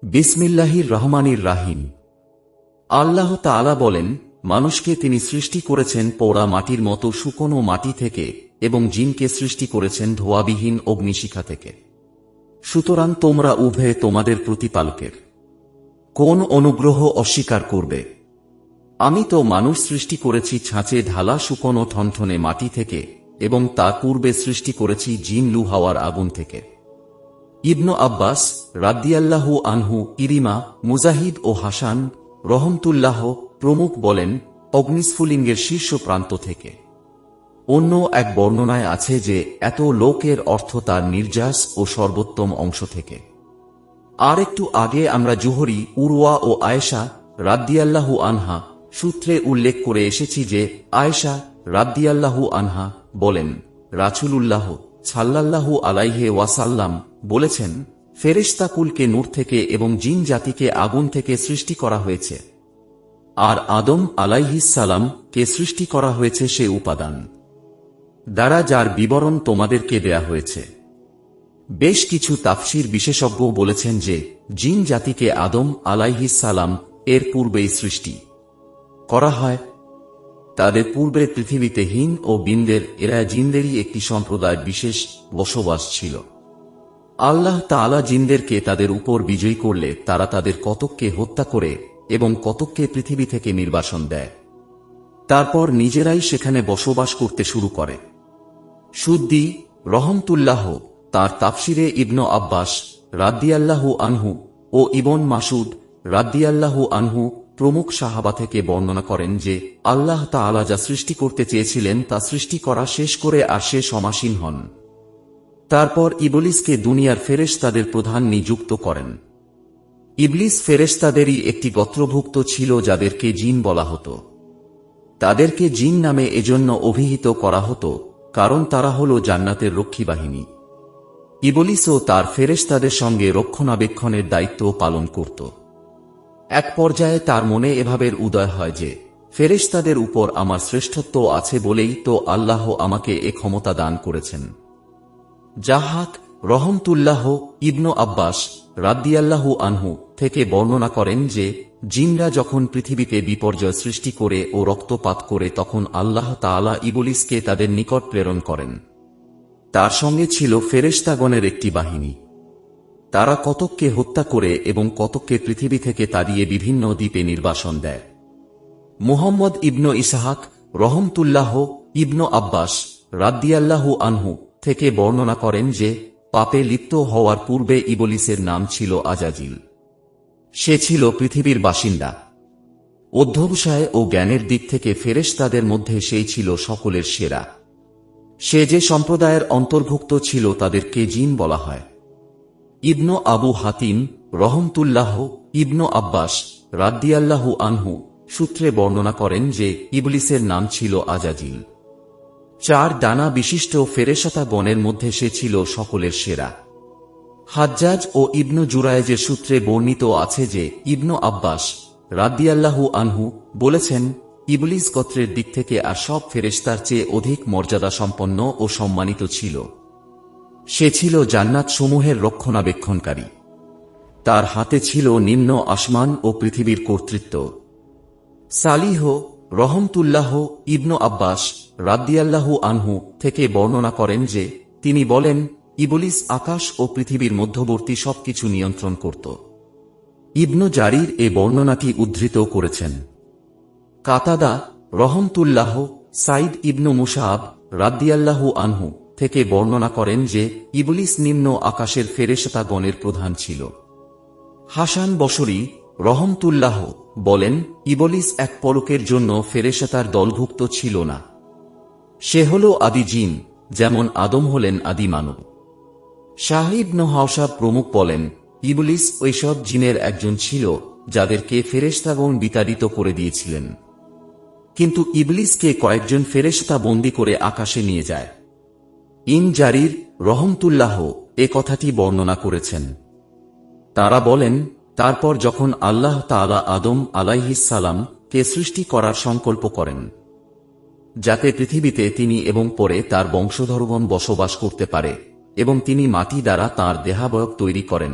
বিসমিল্লাহির রহমানির রাহিম। আল্লাহ তাআলা বলেন, মানুষকে তিনি সৃষ্টি করেছেন পোড়া মাটির মতো শুকনো মাটি থেকে এবং জিনকে সৃষ্টি করেছেন ধোঁয়াবিহীন অগ্নিশিখা থেকে। সুতরাং তোমরা উভয়ে তোমাদের প্রতিপালকের কোন অনুগ্রহ অস্বীকার করবে? আমি তো মানুষ সৃষ্টি করেছি ছাঁচে ঢালা শুকনো ঠনঠনে মাটি থেকে এবং তার পূর্বে সৃষ্টি করেছি জিন লুহাওয়ার আগুন থেকে। ইবনু আব্বাস রাদিয়াল্লাহু আনহু, ইরিমা, মুজাহিদ ও হাসান রহমতুল্লাহ প্রমুখ বলেন, অগ্নিস্ফুলিঙ্গের শীর্ষ প্রান্ত থেকে। অন্য এক বর্ণনায় আছে যে এত লোকের অর্থ তার নির্যাস ও সর্বোত্তম অংশ থেকে। আর একটু আগে আমরা জুহরি, উরওয়া ও আয়েশা রাদিয়াল্লাহু আনহা সূত্রে উল্লেখ করে এসেছি যে আয়েশা রাদিয়াল্লাহু আনহা বলেন, রাসূলুল্লাহ সাল্লাল্লাহু আলাইহি ওয়াসাল্লাম বলেছেন, ফেরেশতাকুলকে নূর থেকে এবং জিন জাতিকে আগুন থেকে সৃষ্টি করা হয়েছে, আর আদম আলাইহিস সালাম কে সৃষ্টি করা হয়েছে সে উপাদান দ্বারা যার বিবরণ তোমাদেরকে দেয়া হয়েছে। বেশ কিছু তাফসীর বিশেষজ্ঞ বলেছেন যে জিন জাতিকে আদম আলাইহিস সালাম এর পূর্বেই সৃষ্টি করা হয়। তাদের পূর্বে পৃথিবীতে হিন ও বিন্দের এরা জিনদেরই একটি সম্প্রদায় বিশেষ বসবাস ছিল। আল্লাহ তাআলা জিনদেরকে তাদের উপর বিজয়ী করলে তারা তাদের কতককে হত্যা করে এবং কতককে পৃথিবী থেকে নির্বাসন দেয়, তারপর নিজেরাই সেখানে বসবাস করতে শুরু করে। সুদ্দী রহমতুল্লাহ তার তাফসিরে ইবনু আব্বাস রাদিয়াল্লাহু আনহু ও ইবন মাসুদ রাদিয়াল্লাহু আনহু প্রমুখ সাহাবা থেকে বর্ণনা করেন যে আল্লাহ তাআলা যা সৃষ্টি করতে চেয়েছিলেন তা সৃষ্টি করা শেষ করে আর সে সমাসীন হন। তারপর ইবলিসকে দুনিয়ার ফেরেশতাদের প্রধান নিযুক্ত করেন। ইবলিস ফেরেশতাদেরই একটি গোত্রভুক্ত ছিল যাদেরকে জিন বলা হতো। তাদেরকে জিন নামে এজন্য অভিহিত করা হতো কারণ তারা হল জান্নাতের রক্ষী বাহিনী। ইবলিসও তার ফেরেশতাদের সঙ্গে রক্ষণাবেক্ষণের দায়িত্ব পালন করত। এক পর্যায়ে তার মনে এভাবের উদয় হয় যে ফেরেশতাদের উপর আমার শ্রেষ্ঠত্ব আছে বলেই তো আল্লাহ আমাকে এ ক্ষমতা দান করেছেন। জাহাক রহমতুল্লাহ ইবনু আব্বাস রাদিয়াল্লাহু আনহু থেকে বর্ণনা করেন যে জিনরা যখন পৃথিবীতে বিপর্যয় সৃষ্টি করে ও রক্তপাত করে তখন আল্লাহ তাআলা ইবলিসকে তাদের নিকট প্রেরণ করেন। তার সঙ্গে ছিল ফেরেশতাগণের একটি বাহিনী। তারা কতককে হত্যা করে এবং কতককে পৃথিবী থেকে তাড়িয়ে বিভিন্ন দ্বীপে নির্বাসন দেয়। মুহাম্মদ ইবনু ইসহাক রহমতুল্লাহ ইবনু আব্বাস রাদিয়াল্লাহু আনহু থেকে বর্ণনা করেন যে পাপে লিপ্ত হওয়ার পূর্বে ইবলিসের নাম ছিল আজাজিল। সে ছিল পৃথিবীর বাসিন্দা। অধ্যবসায় ও জ্ঞানের দিক থেকে ফেরেশতাদের মধ্যে সেই ছিল সকলের সেরা। সে যে সম্প্রদায়ের অন্তর্ভুক্ত ছিল তাদেরকে জিন বলা হয়। ইবনু আবু হাতিম রহমতুল্লাহ ইবনু আব্বাস রাদিয়াল্লাহু আনহু সূত্রে বর্ণনা করেন যে ইবলিসের নাম ছিল আজাজিল। 4 ডানা বিশিষ্ট ফেরেশতাগণের মধ্যে সে ছিল সকলের সেরা। হাজ্জাজ ও ইবনু জুরায়েজের সূত্রে বর্ণিত আছে যে ইবনু আব্বাস রাদিয়াল্লাহু আনহু বলেছেন, ইবলিস গোত্রের দিক থেকে আর সব ফেরেশতার চেয়ে অধিক মর্যাদা সম্পন্ন ও সম্মানিত ছিল। সে ছিল জান্নাত সমূহের রক্ষণাবেক্ষণকারী। তার হাতে ছিল নিম্ন আসমান ও পৃথিবীর কর্তৃত্ব। সালিহ রহমতুল্লাহ ইবনু আব্বাস রাদিয়াল্লাহু আনহু থেকে বর্ণনা করেন যে তিনি বলেন, ইবলিস আকাশ ও পৃথিবীর মধ্যবর্তী সবকিছু নিয়ন্ত্রণ করত। ইবনু জারির এ বর্ণনাটি উদ্ধৃত করেছেন। কাতাদা রহমতুল্লাহ সাইদ ইবনু মুসাব রাদিয়াল্লাহু আনহু থেকে বর্ণনা করেন যে ইবলিস নিম্ন আকাশের ফেরেশতাগণের প্রধান ছিল। হাসান বসরি রহমতুল্লাহ বলেন, ইবলিস এক পলকের জন্য ফেরেশতার দলভুক্ত ছিল না। সে হল আদি জিন, যেমন আদম হলেন আদি মানব। শাহ ইবনু হাওশাব প্রমুখ বলেন, ইবলিস ওইসব জিনের একজন ছিল যাদেরকে ফেরেশতাগণ বিতাড়িত করে দিয়েছিলেন। কিন্তু ইবলিসকে কয়েকজন ফেরেশতা বন্দী করে আকাশে নিয়ে যায়। ইন জারির রহমতুল্লাহ এ কথাটি বর্ণনা করেছেন। তারা বলেন, তারপর যখন আল্লাহ তাআলা আদম আলাইহিস সালাম কে সৃষ্টি করার সংকল্প করেন যাতে পৃথিবীতে তিনি এবং পরে তার বংশধরগণ বসবাস করতে পারে, এবং তিনি মাটি দ্বারা তাঁর দেহাবয়ব তৈরি করেন,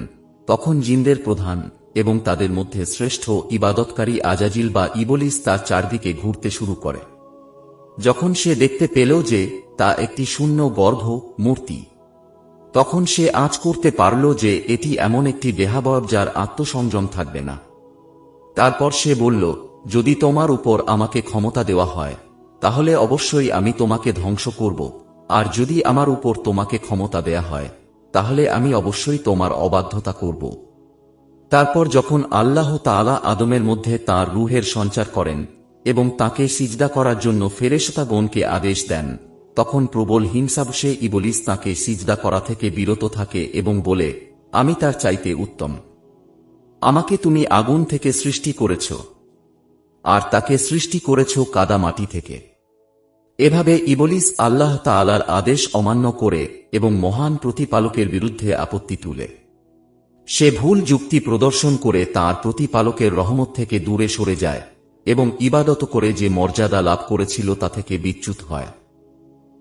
তখন জিনদের প্রধান এবং তাদের মধ্যে শ্রেষ্ঠ ইবাদতকারী আজাজিল বা ইবলিস তার চারদিকে ঘুরতে শুরু করে। যখন সে দেখতে পেল যে তা একটি শূন্য গর্ভ মূর্তি, তখন সে আঁচ করতে পারল যে এটি এমন একটি দেহাবয়ব যার আত্মসংযম থাকবে না। তারপর সে বলল, যদি তোমার উপর আমাকে ক্ষমতা দেওয়া হয় তাহলে অবশ্যই আমি তোমাকে ধ্বংস করব, আর যদি আমার উপর তোমাকে ক্ষমতা দেয়া হয় তাহলে আমি অবশ্যই তোমার অবাধ্যতা করব। তারপর যখন আল্লাহ তাআলা আদমের মধ্যে তাঁর রূহের সঞ্চার করেন এবং তাকে সিজদা করার জন্য ফেরেশতাগণকে আদেশ দেন, তখন প্রবল হিংসাবশে ইবলিস তাকে সিজদা করা থেকে বিরত থাকে এবং বলে, আমি তার চাইতে উত্তম। আমাকে তুমি আগুন থেকে সৃষ্টি করেছ, আর তাকে সৃষ্টি করেছ কাদা মাটি থেকে। এভাবে ইবলিস আল্লাহ তাআলার আদেশ অমান্য করে এবং মহান প্রতিপালকের বিরুদ্ধে আপত্তি তুলে সে ভুল যুক্তি প্রদর্শন করে তাঁর প্রতিপালকের রহমত থেকে দূরে সরে যায় এবং ইবাদত করে যে মর্যাদা লাভ করেছিল তা থেকে বিচ্যুত হয়।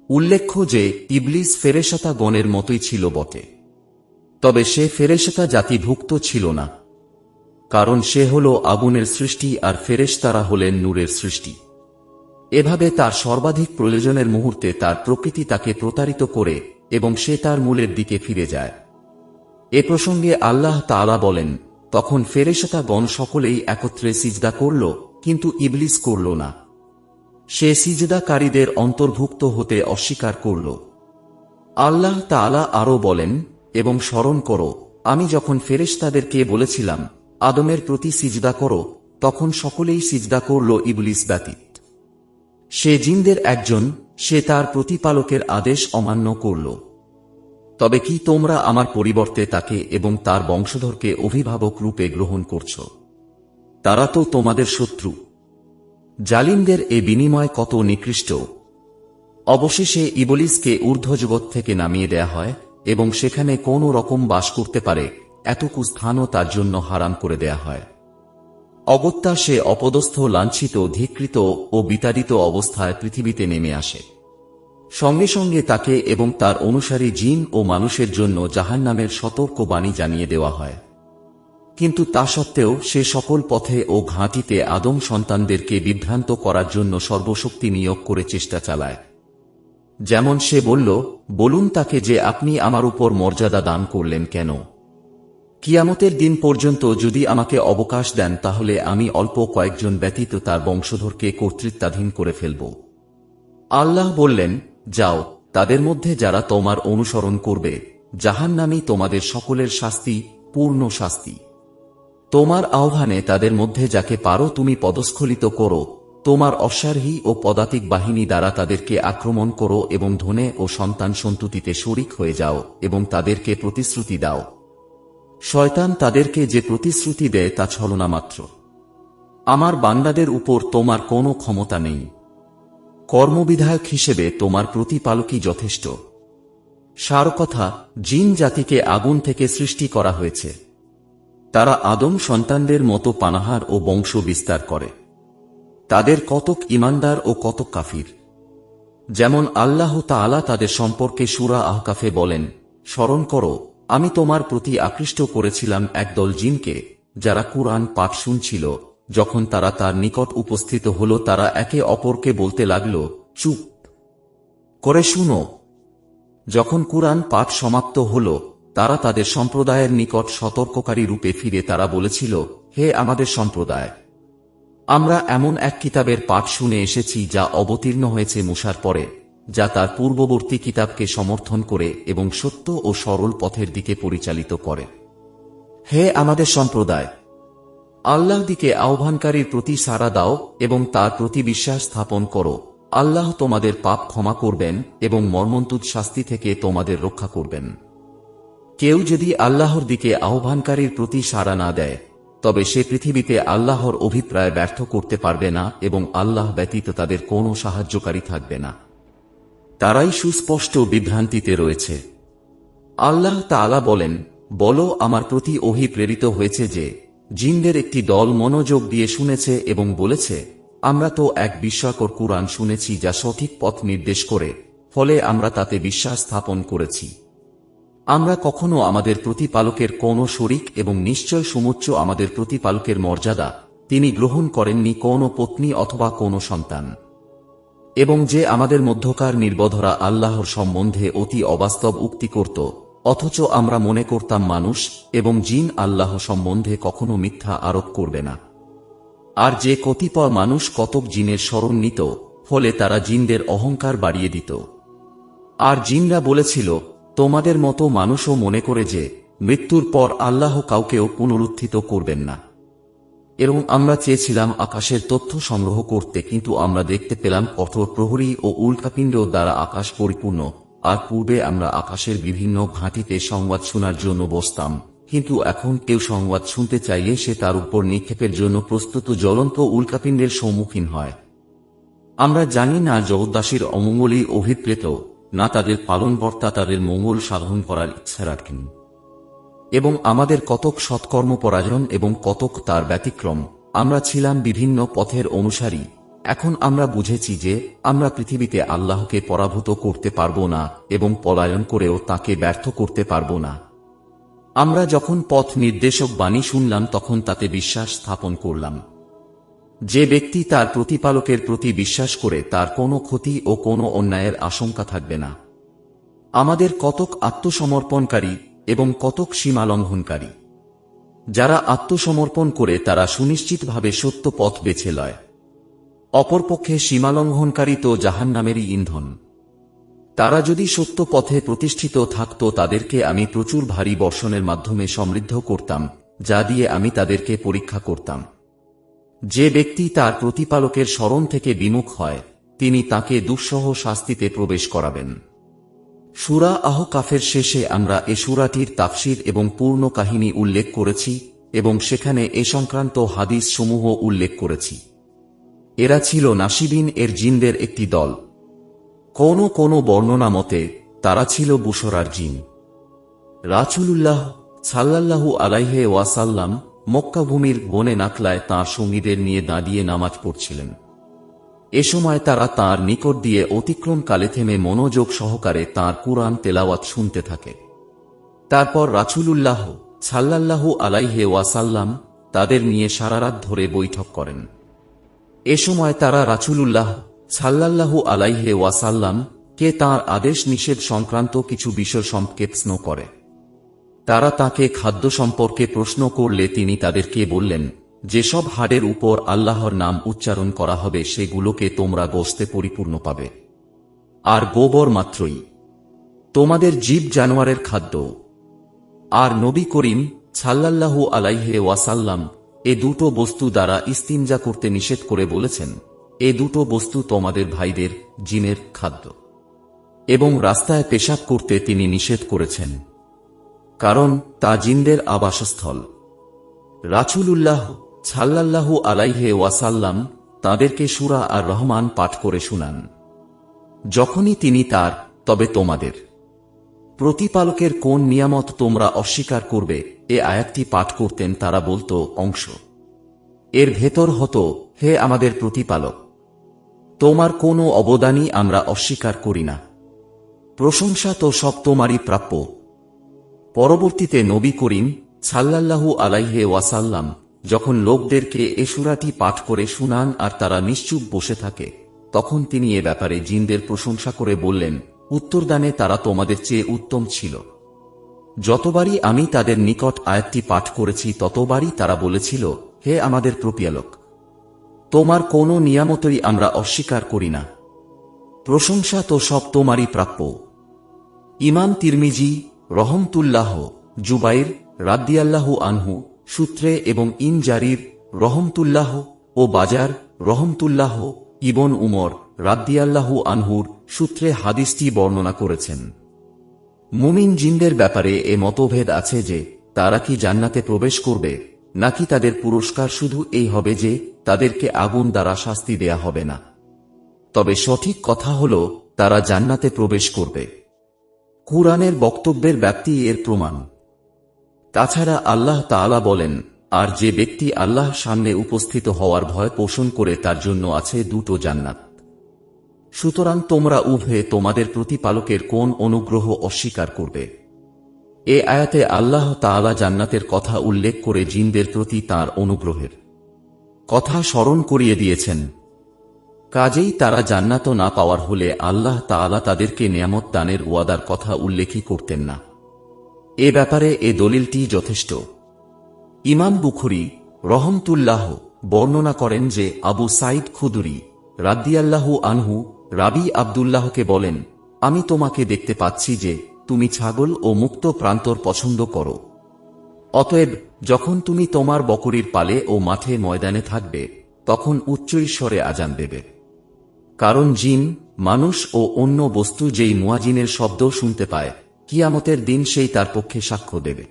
উল্লেখ্য যে ইবলিস ফেরেশতাগণের মতোই ছিল বটে, তবে সে ফেরেশতা জাতিভুক্ত ছিল না, কারণ সে হল আগুনের সৃষ্টি আর ফেরেশতারা হলেন নূরের সৃষ্টি। এভাবে তার সর্বাধিক প্রয়োজনের মুহূর্তে তার প্রকৃতি তাকে প্রতারিত করে এবং সে তার মূলের দিকে ফিরে যায়। এ প্রসঙ্গে আল্লাহ তাআলা বলেন, তখন ফেরেশতাগণ সকলেই একত্রে সিজদা করল, কিন্তু ইবলিস করল না। সে সিজদাকারীদের অন্তর্ভুক্ত হতে অস্বীকার করল। আল্লাহ তাআলা আরও বলেন, এবং স্মরণ করো, আমি যখন ফেরেশতাদেরকে বলেছিলাম আদমের প্রতি সিজদা করো, তখন সকলেই সিজদা করল ইবলিস ব্যতীত। সে জিনদের একজন, সে তার প্রতিপালকের আদেশ অমান্য করল। তবে কি তোমরা আমার পরিবর্তে তাকে এবং তার বংশধরকে অভিভাবক রূপে গ্রহণ করছ? তারা তো তোমাদের শত্রু। জালিমদের এ বিনিময় কত নিকৃষ্ট। অবশেষে ইবলিসকে ঊর্ধ্বজগৎ থেকে নামিয়ে দেয়া হয় এবং সেখানে কোনো রকম বাস করতে পারে এতটুকু স্থানও তার জন্য হারাম করে দেয়া হয়। অগত্যা সে অপদস্থ, লাঞ্ছিত, ধিক্কৃত ও বিতাড়িত অবস্থায় পৃথিবীতে নেমে আসে। সঙ্গে সঙ্গে তাকে এবং তার অনুসারী জিন ও মানুষের জন্য জাহান্নামের সতর্ক বাণী জানিয়ে দেওয়া হয়। কিন্তু তা সত্ত্বেও সে সকল পথে ও ঘাঁটিতে আদম সন্তানদেরকে বিভ্রান্ত করার জন্য সর্বশক্তি নিয়োগ করে চেষ্টা চালায়। যেমন সে বলল, বলুন তাকে যে আপনি আমার উপর মর্যাদা দান করলেন কেন? কিয়ামতের দিন পর্যন্ত যদি আমাকে অবকাশ দেন তাহলে আমি অল্প কয়েকজন ব্যতীত তার বংশধরকে কর্তৃত্বাধীন করে ফেলব। আল্লাহ বললেন, যাও, তাদের মধ্যে যারা তোমার অনুসরণ করবে জাহান্নামই তোমাদের সকলের শাস্তি, পূর্ণ শাস্তি। তোমার আহ্বানে তাদের মধ্যে যাকে পারো তুমি পদস্খলিত করো, তোমার অশ্বারোহী ও পদাতিক বাহিনী দ্বারা তাদেরকে আক্রমণ করো এবং ধনে ও সন্তান সন্ততিতে শরিক হয়ে যাও এবং তাদেরকে প্রতিশ্রুতি দাও। শয়তান তাদেরকে যে প্রতিশ্রুতি দেয় তা ছলনা মাত্র। আমার বান্দাদের উপর তোমার কোনো ক্ষমতা নেই। কর্মবিধায়ক হিসেবে তোমার প্রতিপালকই যথেষ্ট। সার কথা, জিন জাতিকে আগুন থেকে সৃষ্টি করা হয়েছে। তারা আদম সন্তানদের মতো পানাহার ও বংশ বিস্তার করে। তাদের কতক ঈমানদার ও কতক কাফির। যেমন আল্লাহ তাআলা তাদের সম্পর্কে সূরা আহকাফে বলেন, স্মরণ করো, আমি তোমার প্রতি আকৃষ্ট করেছিলাম একদল জিনকে যারা কুরআন পাঠ শুনছিল। যখন তারা তার নিকট উপস্থিত হল তারা একে অপরকে বলতে লাগল, চুপ করে শুনো। যখন কুরআন পাঠ সমাপ্ত হল তারা তাদের সম্প্রদায়ের নিকট সতর্ককারী রূপে ফিরে তারা বলেছিল, হে আমাদের সম্প্রদায়, আমরা এমন এক কিতাবের পাঠ শুনে এসেছি যা অবতীর্ণ হয়েছে মূসার পরে, যা তার পূর্ববর্তী কিতাবকে সমর্থন করে এবং সত্য ও সরল পথের দিকে পরিচালিত করে। হে আমাদের সম্প্রদায়, আল্লাহ দিকে আহ্বানকারীর প্রতি সাড়া দাও এবং তার প্রতি বিশ্বাস স্থাপন করো। আল্লাহ তোমাদের পাপ ক্ষমা করবেন এবং মর্মন্তুদ শাস্তি থেকে তোমাদের রক্ষা করবেন। কেউ যদি আল্লাহর দিকে আহ্বানকারীর প্রতি সাড়া না দেয় তবে সে পৃথিবীতে আল্লাহর অভিপ্রায় ব্যর্থ করতে পারবে না এবং আল্লাহ ব্যতীত তাদের কোনো সাহায্যকারী থাকবে না। তারাই সুস্পষ্ট বিভ্রান্তিতে রয়েছে। আল্লাহ তাআলা বলেন, বলো, আমার প্রতি ওহী প্রেরিত হয়েছে যে জিনদের একটি দল মনোযোগ দিয়ে শুনেছে এবং বলেছে, আমরা তো এক বিস্ময়কর কুরআন শুনেছি যা সঠিক পথ নির্দেশ করে, ফলে আমরা তাতে বিশ্বাস স্থাপন করেছি। আমরা কখনো আমাদের প্রতিপালকের কোনো শরিক এবং নিশ্চয় সমুচ্চ আমাদের প্রতিপালকের মর্যাদা তিনি গ্রহণ করেননি কোনো পত্নী অথবা কোনো সন্তান। এবং যে আমাদের মধ্যকার নির্বধরা আল্লাহর সম্বন্ধে অতি অবাস্তব উক্তি করত, অথচ আমরা মনে করতাম মানুষ এবং জিন আল্লাহ সম্বন্ধে কখনো মিথ্যা আরোপ করবে না। আর যে কতিপয় মানুষ কতক জিনের শরণ নিত, ফলে তারা জিনদের অহংকার বাড়িয়ে দিত। আর জিনরা বলেছিল, তোমাদের মতো মানুষও মনে করে যে মৃত্যুর পর আল্লাহ কাউকেও পুনরুত্থিত করবেন না। এবং আমরা চেয়েছিলাম আকাশের তথ্য সংগ্রহ করতে, কিন্তু আমরা দেখতে পেলাম কঠোর প্রহরী ও উল্কাপিণ্ড দ্বারা আকাশ পরিপূর্ণ। আর পূর্বে আমরা আকাশের বিভিন্ন ঘাঁটিতে সংবাদ শোনার জন্য বসতাম, কিন্তু এখন কেউ সংবাদ শুনতে চাইলে সে তার উপর নিক্ষেপের জন্য প্রস্তুত জ্বলন্ত উল্কাপিণ্ডের সম্মুখীন হয়। আমরা জানি না জগদ্বাসীর অমঙ্গলই অভিপ্রেত, না তাদের পালনকর্তা তাদের মঙ্গল সাধন করার ইচ্ছা রাখেন। এবং আমাদের কতক সৎকর্ম পরায়ণ এবং কতক তার ব্যতিক্রম, আমরা ছিলাম বিভিন্ন পথের অনুসারী। এখন আমরা বুঝেছি যে আমরা পৃথিবীতে আল্লাহকে পরাভূত করতে পারব না এবং পলায়ন করেও তাকে ব্যর্থ করতে পারব না। আমরা যখন পথ নির্দেশক বাণী শুনলাম তখন তাতে বিশ্বাস স্থাপন করলাম। যে ব্যক্তি তার প্রতিপালকের প্রতি বিশ্বাস করে তার কোনো ক্ষতি ও কোনো অন্যায়ের আশঙ্কা থাকবে না। আমাদের কতক আত্মসমর্পণকারী এবং কতক সীমালঙ্ঘনকারী। যারা আত্মসমর্পণ করে তারা সুনিশ্চিতভাবে সত্য পথ বেছে লয়। অপরপক্ষে সীমালঙ্ঘনকারী তো জাহান্নামেরই ইন্ধন। তারা যদি সত্য পথে প্রতিষ্ঠিত থাকত, তাদেরকে আমি প্রচুর ভারী বর্ষণের মাধ্যমে সমৃদ্ধ করতাম, যা দিয়ে আমি তাদেরকে পরীক্ষা করতাম। যে ব্যক্তি তার প্রতিপালকের শরণ থেকে বিমুখ হয়, তিনি তাকে দুঃসহ শাস্তিতে প্রবেশ করাবেন। সূরা আহকাফের শেষে আমরা এ সূরাটির তাফসীর এবং পূর্ণ কাহিনী উল্লেখ করেছি এবং সেখানে এ সংক্রান্ত হাদিস সমূহ উল্লেখ করেছি। এরা ছিল নাসিবিন এর জিনদের একটি দল। কোন বর্ণনা মতে তারা ছিল বুশরার জিন। রাসূলুল্লাহ সাল্লাল্লাহু আলাইহি ওয়াসাল্লাম মক্কা ভূমির বনে নাকলায় তাঁর সঙ্গীদের নিয়ে দাঁড়িয়ে নামাজ পড়ছিলেন। এ সময় তারা তাঁর নিকট দিয়ে অতিক্রমকালে থেমে মনোযোগ সহকারে তাঁর কুরআন তেলাওয়াত শুনতে থাকে। তারপর রাসূলুল্লাহ সাল্লাল্লাহু আলাইহি ওয়াসাল্লাম তাদের নিয়ে সারারাত ধরে বৈঠক করেন। এ সময় তারা রাসূলুল্লাহ সাল্লাল্লাহু আলাইহি ওয়াসাল্লাম কে তাঁর আদেশ নিষেধ সংক্রান্ত কিছু বিষয় সম্পর্কে প্রশ্ন করে। তারা তাকে খাদ্য সম্পর্কে প্রশ্ন করলে তিনি তাদেরকে বললেন, যেসব হাড়ের উপর আল্লাহর নাম উচ্চারণ করা হবে সেগুলোকে তোমরা গোশতে পরিপূর্ণ পাবে, আর গোবর মাত্রই তোমাদের জীব জানোয়ারের খাদ্য। আর নবী করিম সাল্লাল্লাহু আলাইহি ওয়াসাল্লাম এ দুটো বস্তু দ্বারা ইস্তিনজা করতে নিষেধ করে বলেছেন, এ দুটো বস্তু তোমাদের ভাইদের জিনের খাদ্য। এবং রাস্তায় পেশাব করতে তিনি নিষেধ করেছেন, কারণ তা জিনদের আবাসস্থল। রাসূলুল্লাহ সাল্লাল্লাহু আলাইহি ওয়াসাল্লাম তাদেরকে সূরা আর রহমান পাঠ করে শুনান। যখনই তিনি তার তবে তোমাদের প্রতিপালকের কোন নিয়ামত তোমরা অস্বীকার করবে এ আয়াতটি পাঠ করতেন, তারা বলতো অংশ। এর ভেতর হতো, হে আমাদের প্রতিপালক, তোমার কোনো অবদানই আমরা অস্বীকার করি না, প্রশংসা তো সব তোমারই প্রাপ্য। পরবর্তীতে নবী করিম সাল্লাল্লাহু আলাইহি ওয়াসাল্লাম যখন লোকদেরকে এ সূরাটি পাঠ করে শুনান আর তারা নিশ্চুপ বসে থাকে, তখন তিনি এ ব্যাপারে জিনদের প্রশংসা করে বললেন, উত্তরদানে তারা তোমাদের চেয়ে উত্তম ছিল। যতবারই আমি তাদের নিকট আয়াতটি পাঠ করেছি ততবারই তারা বলেছিল, হে আমাদের প্রতিপালক, তোমার কোনো নিয়ামতই আমরা অস্বীকার করি না, প্রশংসা তো সব তোমারই প্রাপ্য। ইমাম তিরমিজি রহমতুল্লাহ জুবাইর রাদিয়াল্লাহু আনহু সূত্রে এবং ইন জারির রহমতুল্লাহ ও বাজার রহমতুল্লাহ ইবন উমর রাদিয়াল্লাহু আনহুর সূত্রে হাদিসটি বর্ণনা করেছেন। মুমিন জিনদের ব্যাপারে এ মতভেদ আছে যে তারা কি জান্নাতে প্রবেশ করবে, নাকি তাদের পুরস্কার শুধু এই হবে যে তাদেরকে আগুন দ্বারা শাস্তি দেয়া হবে না। তবে সঠিক কথা হল তারা জান্নাতে প্রবেশ করবে। কুরআনের বক্তব্যের ব্যাপ্তি এর প্রমাণ। তাছাড়া আল্লাহ তাআলা বলেন, আর যে ব্যক্তি আল্লাহর সামনে উপস্থিত হওয়ার ভয় পোষণ করে তার জন্য আছে দুটো জান্নাত। সুতরাং তোমরা উভয়ে তোমাদের প্রতিপালকের কোন অনুগ্রহ অস্বীকার করবে? এ আয়াতে আল্লাহ তাআলা জান্নাতের কথা উল্লেখ করে জিনদের প্রতি তাঁর অনুগ্রহের কথা স্মরণ করিয়ে দিয়েছেন। কাজেই তারা জান্নাত না পাওয়ার হলে আল্লাহ তাআলা তাদেরকে নিয়ামত দানের ওয়াদার কথা উল্লেখই করতেন না। এ ব্যাপারে এ দলিলটি যথেষ্ট। ইমাম বুখারী রহমতুল্লাহ বর্ণনা করেন যে আবু সাঈদ খুদরী রাদিয়াল্লাহু আনহু রাবী আব্দুল্লাহকে বলেন, আমি তোমাকে দেখতে পাচ্ছি যে তুমি ছাগল ও মুক্ত প্রান্তর পছন্দ করো। অতএব যখন তুমি তোমার বকরীর পালে ও মাঠে ময়দানে থাকবে তখন উচ্চৈঃস্বরে আজান দেবে, কারণ জিন, মানুষ ও অন্য বস্তু যেই মুয়াজিনের শব্দ শুনতে পায় কিয়ামতের দিন সেই তার পক্ষে সাক্ষ্য দেবে।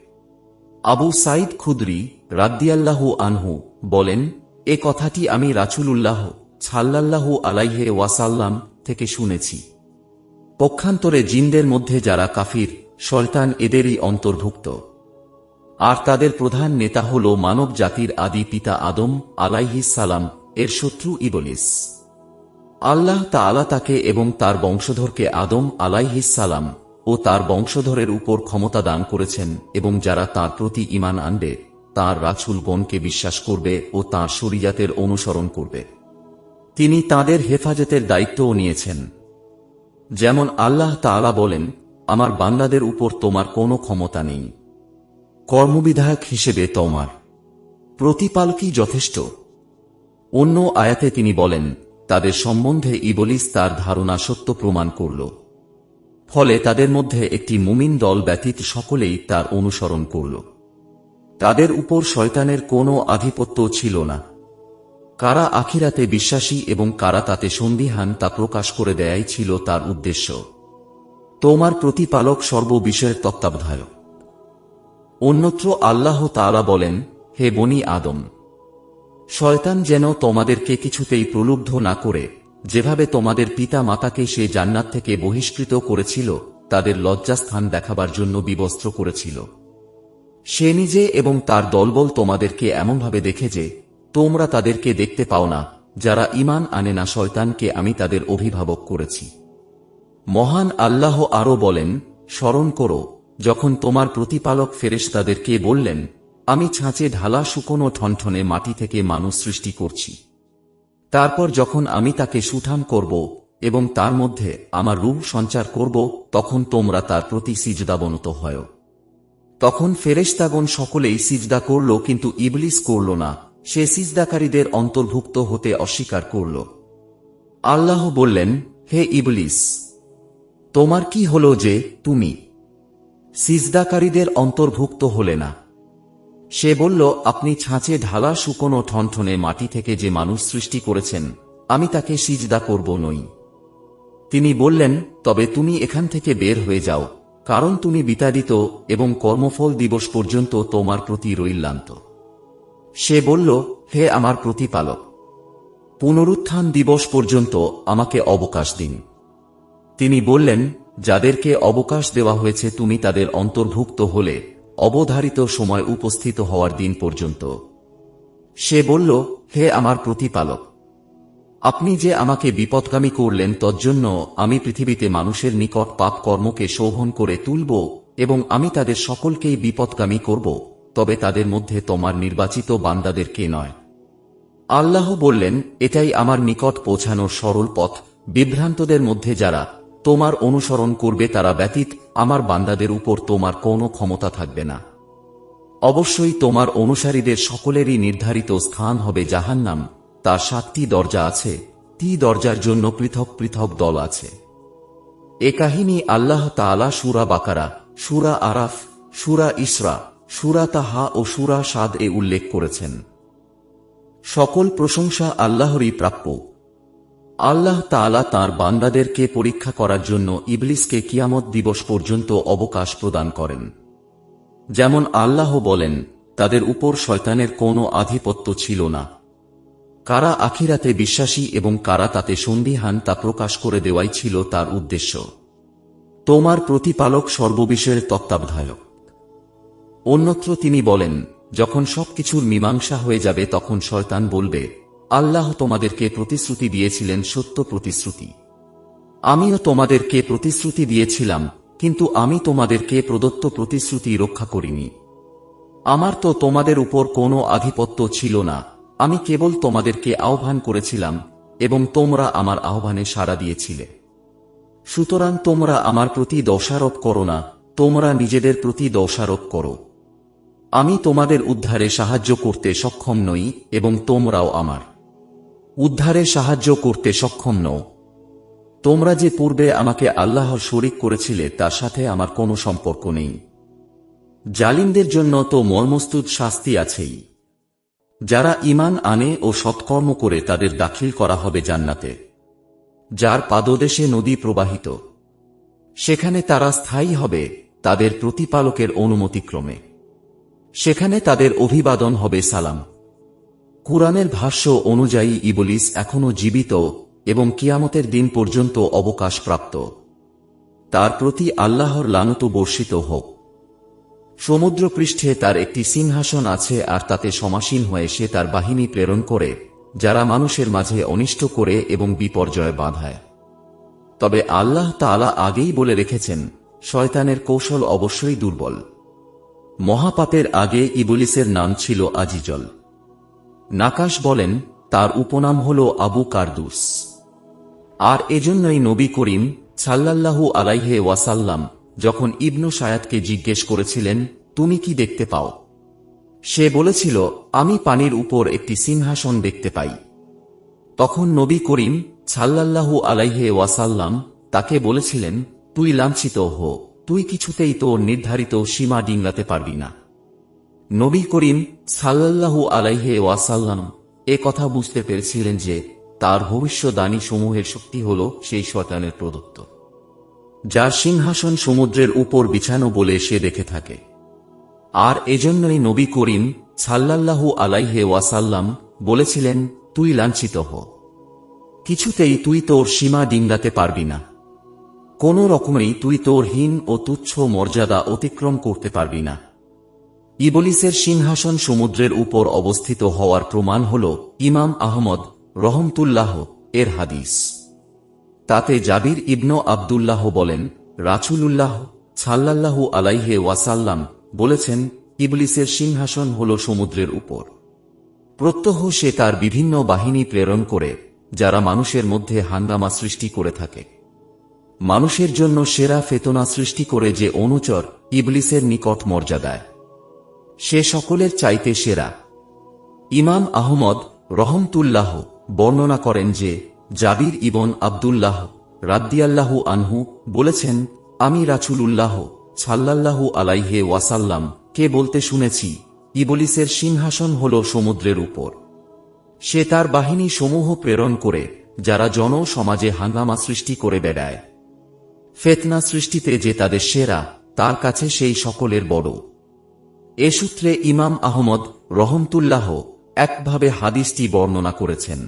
আবু সাঈদ খুদরী রাদিয়াল্লাহু আনহু বলেন, এ কথাটি আমি রাসূলুল্লাহ সাল্লাল্লাহু আলাইহি ওয়াসাল্লাম থেকে শুনেছি। পক্ষান্তরে জিনদের মধ্যে যারা কাফির, শয়তান এদেরই অন্তর্ভুক্ত, আর তাদের প্রধান নেতা হল মানব জাতির আদি পিতা আদম আলাইহিস সালাম এর শত্রু ইবলিস। আল্লাহ তাআলা তাকে এবং তার বংশধরকে আদম আলাইহিস সালাম ও তার বংশধরের উপর ক্ষমতা দান করেছেন, এবং যারা তাঁর প্রতি ঈমান আনবে তাঁর রাসূলগণকে বিশ্বাস করবে ও তাঁর শরীয়তের অনুসরণ করবে, তিনি তাঁদের হেফাজতের দায়িত্বও নিয়েছেন। যেমন আল্লাহ তাআলা বলেন, আমার বান্দাদের উপর তোমার কোনো ক্ষমতা নেই, কর্মবিধায়ক হিসেবে তোমার প্রতিপালকই যথেষ্ট। অন্য আয়াতে তিনি বলেন, তাদের সম্বন্ধে ইবলিস তার ধারণা সত্য প্রমাণ করল, ফলে তাদের মধ্যে একটি মুমিন দল ব্যতীত সকলেই তার অনুসরণ করল। তাদের উপর শয়তানের কোনো আধিপত্য ছিল না। কারা আখিরাতে বিশ্বাসী এবং কারা তাতে সন্দিহান তা প্রকাশ করে দেয়াই ছিল তার উদ্দেশ্য। তোমার প্রতিপালক সর্ববিষয়ের তত্ত্বাবধায়ক। অন্যত্র আল্লাহ তাআলা বলেন, হে বনি আদম, শয়তান যেন তোমাদেরকে কিছুতেই প্রলুব্ধ না করে, যেভাবে তোমাদের পিতা মাতাকে সে জান্নাত থেকে বহিষ্কৃত করেছিল, তাদের লজ্জাস্থান দেখাবার জন্য বিবস্ত্র করেছিল। সে নিজে এবং তার দলবল তোমাদেরকে এমনভাবে দেখে যে তোমরা তাদেরকে দেখতে পাও না। যারা ঈমান আনে না শয়তানকে আমি তাদের অভিভাবক করেছি। মহান আল্লাহ আরো বলেন, স্মরণ করো যখন তোমার প্রতিপালক ফেরেশতাদেরকে বললেন, আমি ছাঁচে ঢালা শুকনো ঠনঠনে মাটি থেকে মানুষ সৃষ্টি করছি। তারপর যখন আমি তাকে সুঠাম করব এবং তার মধ্যে আমার রূহ সঞ্চার করব, তখন তোমরা তার প্রতি সিজদাবনত হয়। তখন ফেরেশতাগণ সকলেই সিজদা করল, কিন্তু ইবলিস করল না, সে সিজদাকারীদের অন্তর্ভুক্ত হতে অস্বীকার করল। আল্লাহ বললেন, হে ইবলিস, তোমার কি হল যে তুমি সিজদাকারীদের অন্তর্ভুক্ত হলে না? সে বলল, আপনি ছাঁচে ঢালা শুকনো ঠনঠনে মাটি থেকে যে মানুষ সৃষ্টি করেছেন, আমি তাকে সিজদা করব নই। তিনি বললেন, তবে তুমি এখান থেকে বের হয়ে যাও, কারণ তুমি বিতাড়িত এবং কর্মফল দিবস পর্যন্ত তোমার প্রতি রইলান্ত। সে বলল, হে আমার প্রতিপালক, পুনরুত্থান দিবস পর্যন্ত আমাকে অবকাশ দিন। তিনি বললেন, যাদেরকে অবকাশ দেওয়া হয়েছে তুমি তাদের অন্তর্ভুক্ত হলে অবধারিত সময় উপস্থিত হওয়ার দিন পর্যন্ত। সে বলল, হে আমার প্রতিপালক, আপনি যে আমাকে বিপদগামী করলেন তজ্জন্য আমি পৃথিবীতে মানুষের নিকট পাপ কর্মকে শোভন করে তুলব এবং আমি তাদের সকলকেই বিপদগামী করব, তবে তাদের মধ্যে তোমার নির্বাচিত বান্দাদেরকে নয়। আল্লাহ বললেন, এটাই আমার নিকট পৌঁছানোর সরল পথ। বিভ্রান্তদের মধ্যে যারা তোমার অনুসরণ করবে তারা ব্যতীত আমার বান্দাদের উপর তোমার কোনো ক্ষমতা থাকবে না। অবশ্যই তোমার অনুসারীদের সকলেরই নির্ধারিত স্থান হবে জাহান্নাম। তার 7টি দরজা আছে, টি দরজার জন্য পৃথক পৃথক দল আছে। এ কাহিনী আল্লাহ তাআলা সূরা বাকারা, সূরা আরাফ, সূরা ইসরা, সূরা তাহা ও সূরা সাদ এ উল্লেখ করেছেন। সকল প্রশংসা আল্লাহরই প্রাপ্য। আল্লাহ তাআলা তাঁর বান্দাদেরকে পরীক্ষা করার জন্য ইবলিসকে কিয়ামত দিবস পর্যন্ত অবকাশ প্রদান করেন। যেমন আল্লাহ বলেন, তাদের উপর শয়তানের কোনো আধিপত্য ছিল না। কারা আখিরাতে বিশ্বাসী এবং কারা তাতে সন্দিহান তা প্রকাশ করে দেওয়াই ছিল তার উদ্দেশ্য। তোমার প্রতিপালক সর্ববিষয়ের তত্ত্বাবধায়ক। অন্যত্র তিনি বলেন, যখন সবকিছুর মীমাংসা হয়ে যাবে তখন শয়তান বলবে, আল্লাহ তোমাদেরকে প্রতিশ্রুতি দিয়েছিলেন সত্য প্রতিশ্রুতি। আমিও তোমাদেরকে প্রতিশ্রুতি দিয়েছিলাম, কিন্তু আমি তোমাদেরকে প্রদত্ত প্রতিশ্রুতি রক্ষা করিনি। আমার তো তোমাদের উপর কোনো আধিপত্য ছিল না, আমি কেবল তোমাদেরকে আহ্বান করেছিলাম এবং তোমরা আমার আহ্বানে সাড়া দিয়েছিলে। সুতরাং তোমরা আমার প্রতি দোষারোপ করো না, তোমরা নিজেদের প্রতি দোষারোপ করো। আমি তোমাদের উদ্ধারে সাহায্য করতে সক্ষম নই এবং তোমরাও আমার উদ্ধারে সাহায্য করতে সক্ষম নও। তোমরা যে পূর্বে আমাকে আল্লাহর শরীক করেছিলে তার সাথে আমার কোনো সম্পর্ক নেই। জালিমদের জন্য তো মর্মস্তুদ শাস্তি আছেই। যারা ঈমান আনে ও সৎকর্ম করে তাদের দাখিল করা হবে জান্নাতে, যার পাদদেশে নদী প্রবাহিত, সেখানে তারা স্থায়ী হবে তাদের প্রতিপালকের অনুমতিক্রমে। সেখানে তাদের অভিবাদন হবে সালাম। কুরআনের ভাষ্য অনুযায়ী ইবলিস এখনও জীবিত এবং কিয়ামতের দিন পর্যন্ত অবকাশপ্রাপ্ত। তার প্রতি আল্লাহর লানত বর্ষিত হোক। সমুদ্রপৃষ্ঠে তার একটি সিংহাসন আছে আর তাতে সমাসীন হয়ে সে তার বাহিনী প্রেরণ করে, যারা মানুষের মাঝে অনিষ্ট করে এবং বিপর্যয় বাঁধায়। তবে আল্লাহ তাআলা আগেই বলে রেখেছেন, শয়তানের কৌশল অবশ্যই দুর্বল। মহাপাপের আগে ইবলিসের নাম ছিল আজিজল। নাকাশ বলেন তার উপনাম হল আবু কারদুস। আর এজন্যই নবী করিম সাল্লাল্লাহু আলাইহি ওয়াসাল্লাম যখন ইবনু সায়াদকে জিজ্ঞেস করেছিলেন, তুমি কি দেখতে পাও? সে বলেছিল, আমি পানির উপর একটি সিংহাসন দেখতে পাই। তখন নবী করিম সাল্লাল্লাহু আলাইহি ওয়াসাল্লাম তাকে বলেছিলেন, তুই লাঞ্ছিত হো, তুই কিছুতেই তোর নির্ধারিত সীমা ডিঙ্গাতে পারবি না। নবী করিম সাল্লাল্লাহু আলাইহি ওয়াসাল্লাম এ কথা বুঝতে পেরেছিলেন যে তার ভবিষ্যদ্বাণী সমূহের শক্তি হল সেই শয়তানের প্রদত্ত, যার সিংহাসন সমুদ্রের উপর বিছানো বলে সে দেখে থাকে। আর এজন্যই নবী করিম সাল্লাল্লাহু আলাইহি ওয়াসাল্লাম বলেছিলেন, তুই লাঞ্ছিত হ, কিছুতেই তুই তোর সীমা ডিঙ্গাতে পারবি না। কোন রকমেই তুই তোর হীন ও তুচ্ছ মর্যাদা অতিক্রম করতে পারবি না। ইবলিসের সিংহাসন সমুদ্রের উপর অবস্থিত হওয়ার প্রমাণ হল ইমাম আহমদ রহমতুল্লাহ এর হাদিস। তাতে জাবির ইবনু আব্দুল্লাহ বলেন, রাসূলুল্লাহ সাল্লাল্লাহু আলাইহি ওয়াসাল্লাম বলেছেন, ইবলিসের সিংহাসন হল সমুদ্রের উপর। প্রত্যহ সে তার বিভিন্ন বাহিনী প্রেরণ করে, যারা মানুষের মধ্যে হাঙ্গামা সৃষ্টি করে থাকে। মানুষের জন্য সেরা ফেতনা সৃষ্টি করে যে অনুচর ইবলিসের নিকট মর্যাদায়, সে সকলের চাইতে সেরা। ইমাম আহমদ রহমতুল্লাহ বর্ণনা করেন যে জাবির ইবন আব্দুল্লাহ রাদিয়াল্লাহু আনহু বলেছেন, আমি রাসূলুল্লাহ সাল্লাল্লাহু আলাইহি ওয়াসাল্লাম কে বলতে শুনেছি, ইবলিসের সিংহাসন হল সমুদ্রের উপর। সে তার বাহিনী সমূহ প্রেরণ করে, যারা জনসমাজে হাঙ্গামা সৃষ্টি করে বেড়ায়। ফিতনা সৃষ্টিতে যে তাদের সেরা, তার কাছে সেই সকলের বড়। এ সূত্রে ইমাম আহমদ রহমতুল্লাহ একভাবে হাদিসটি বর্ণনা করেছেন।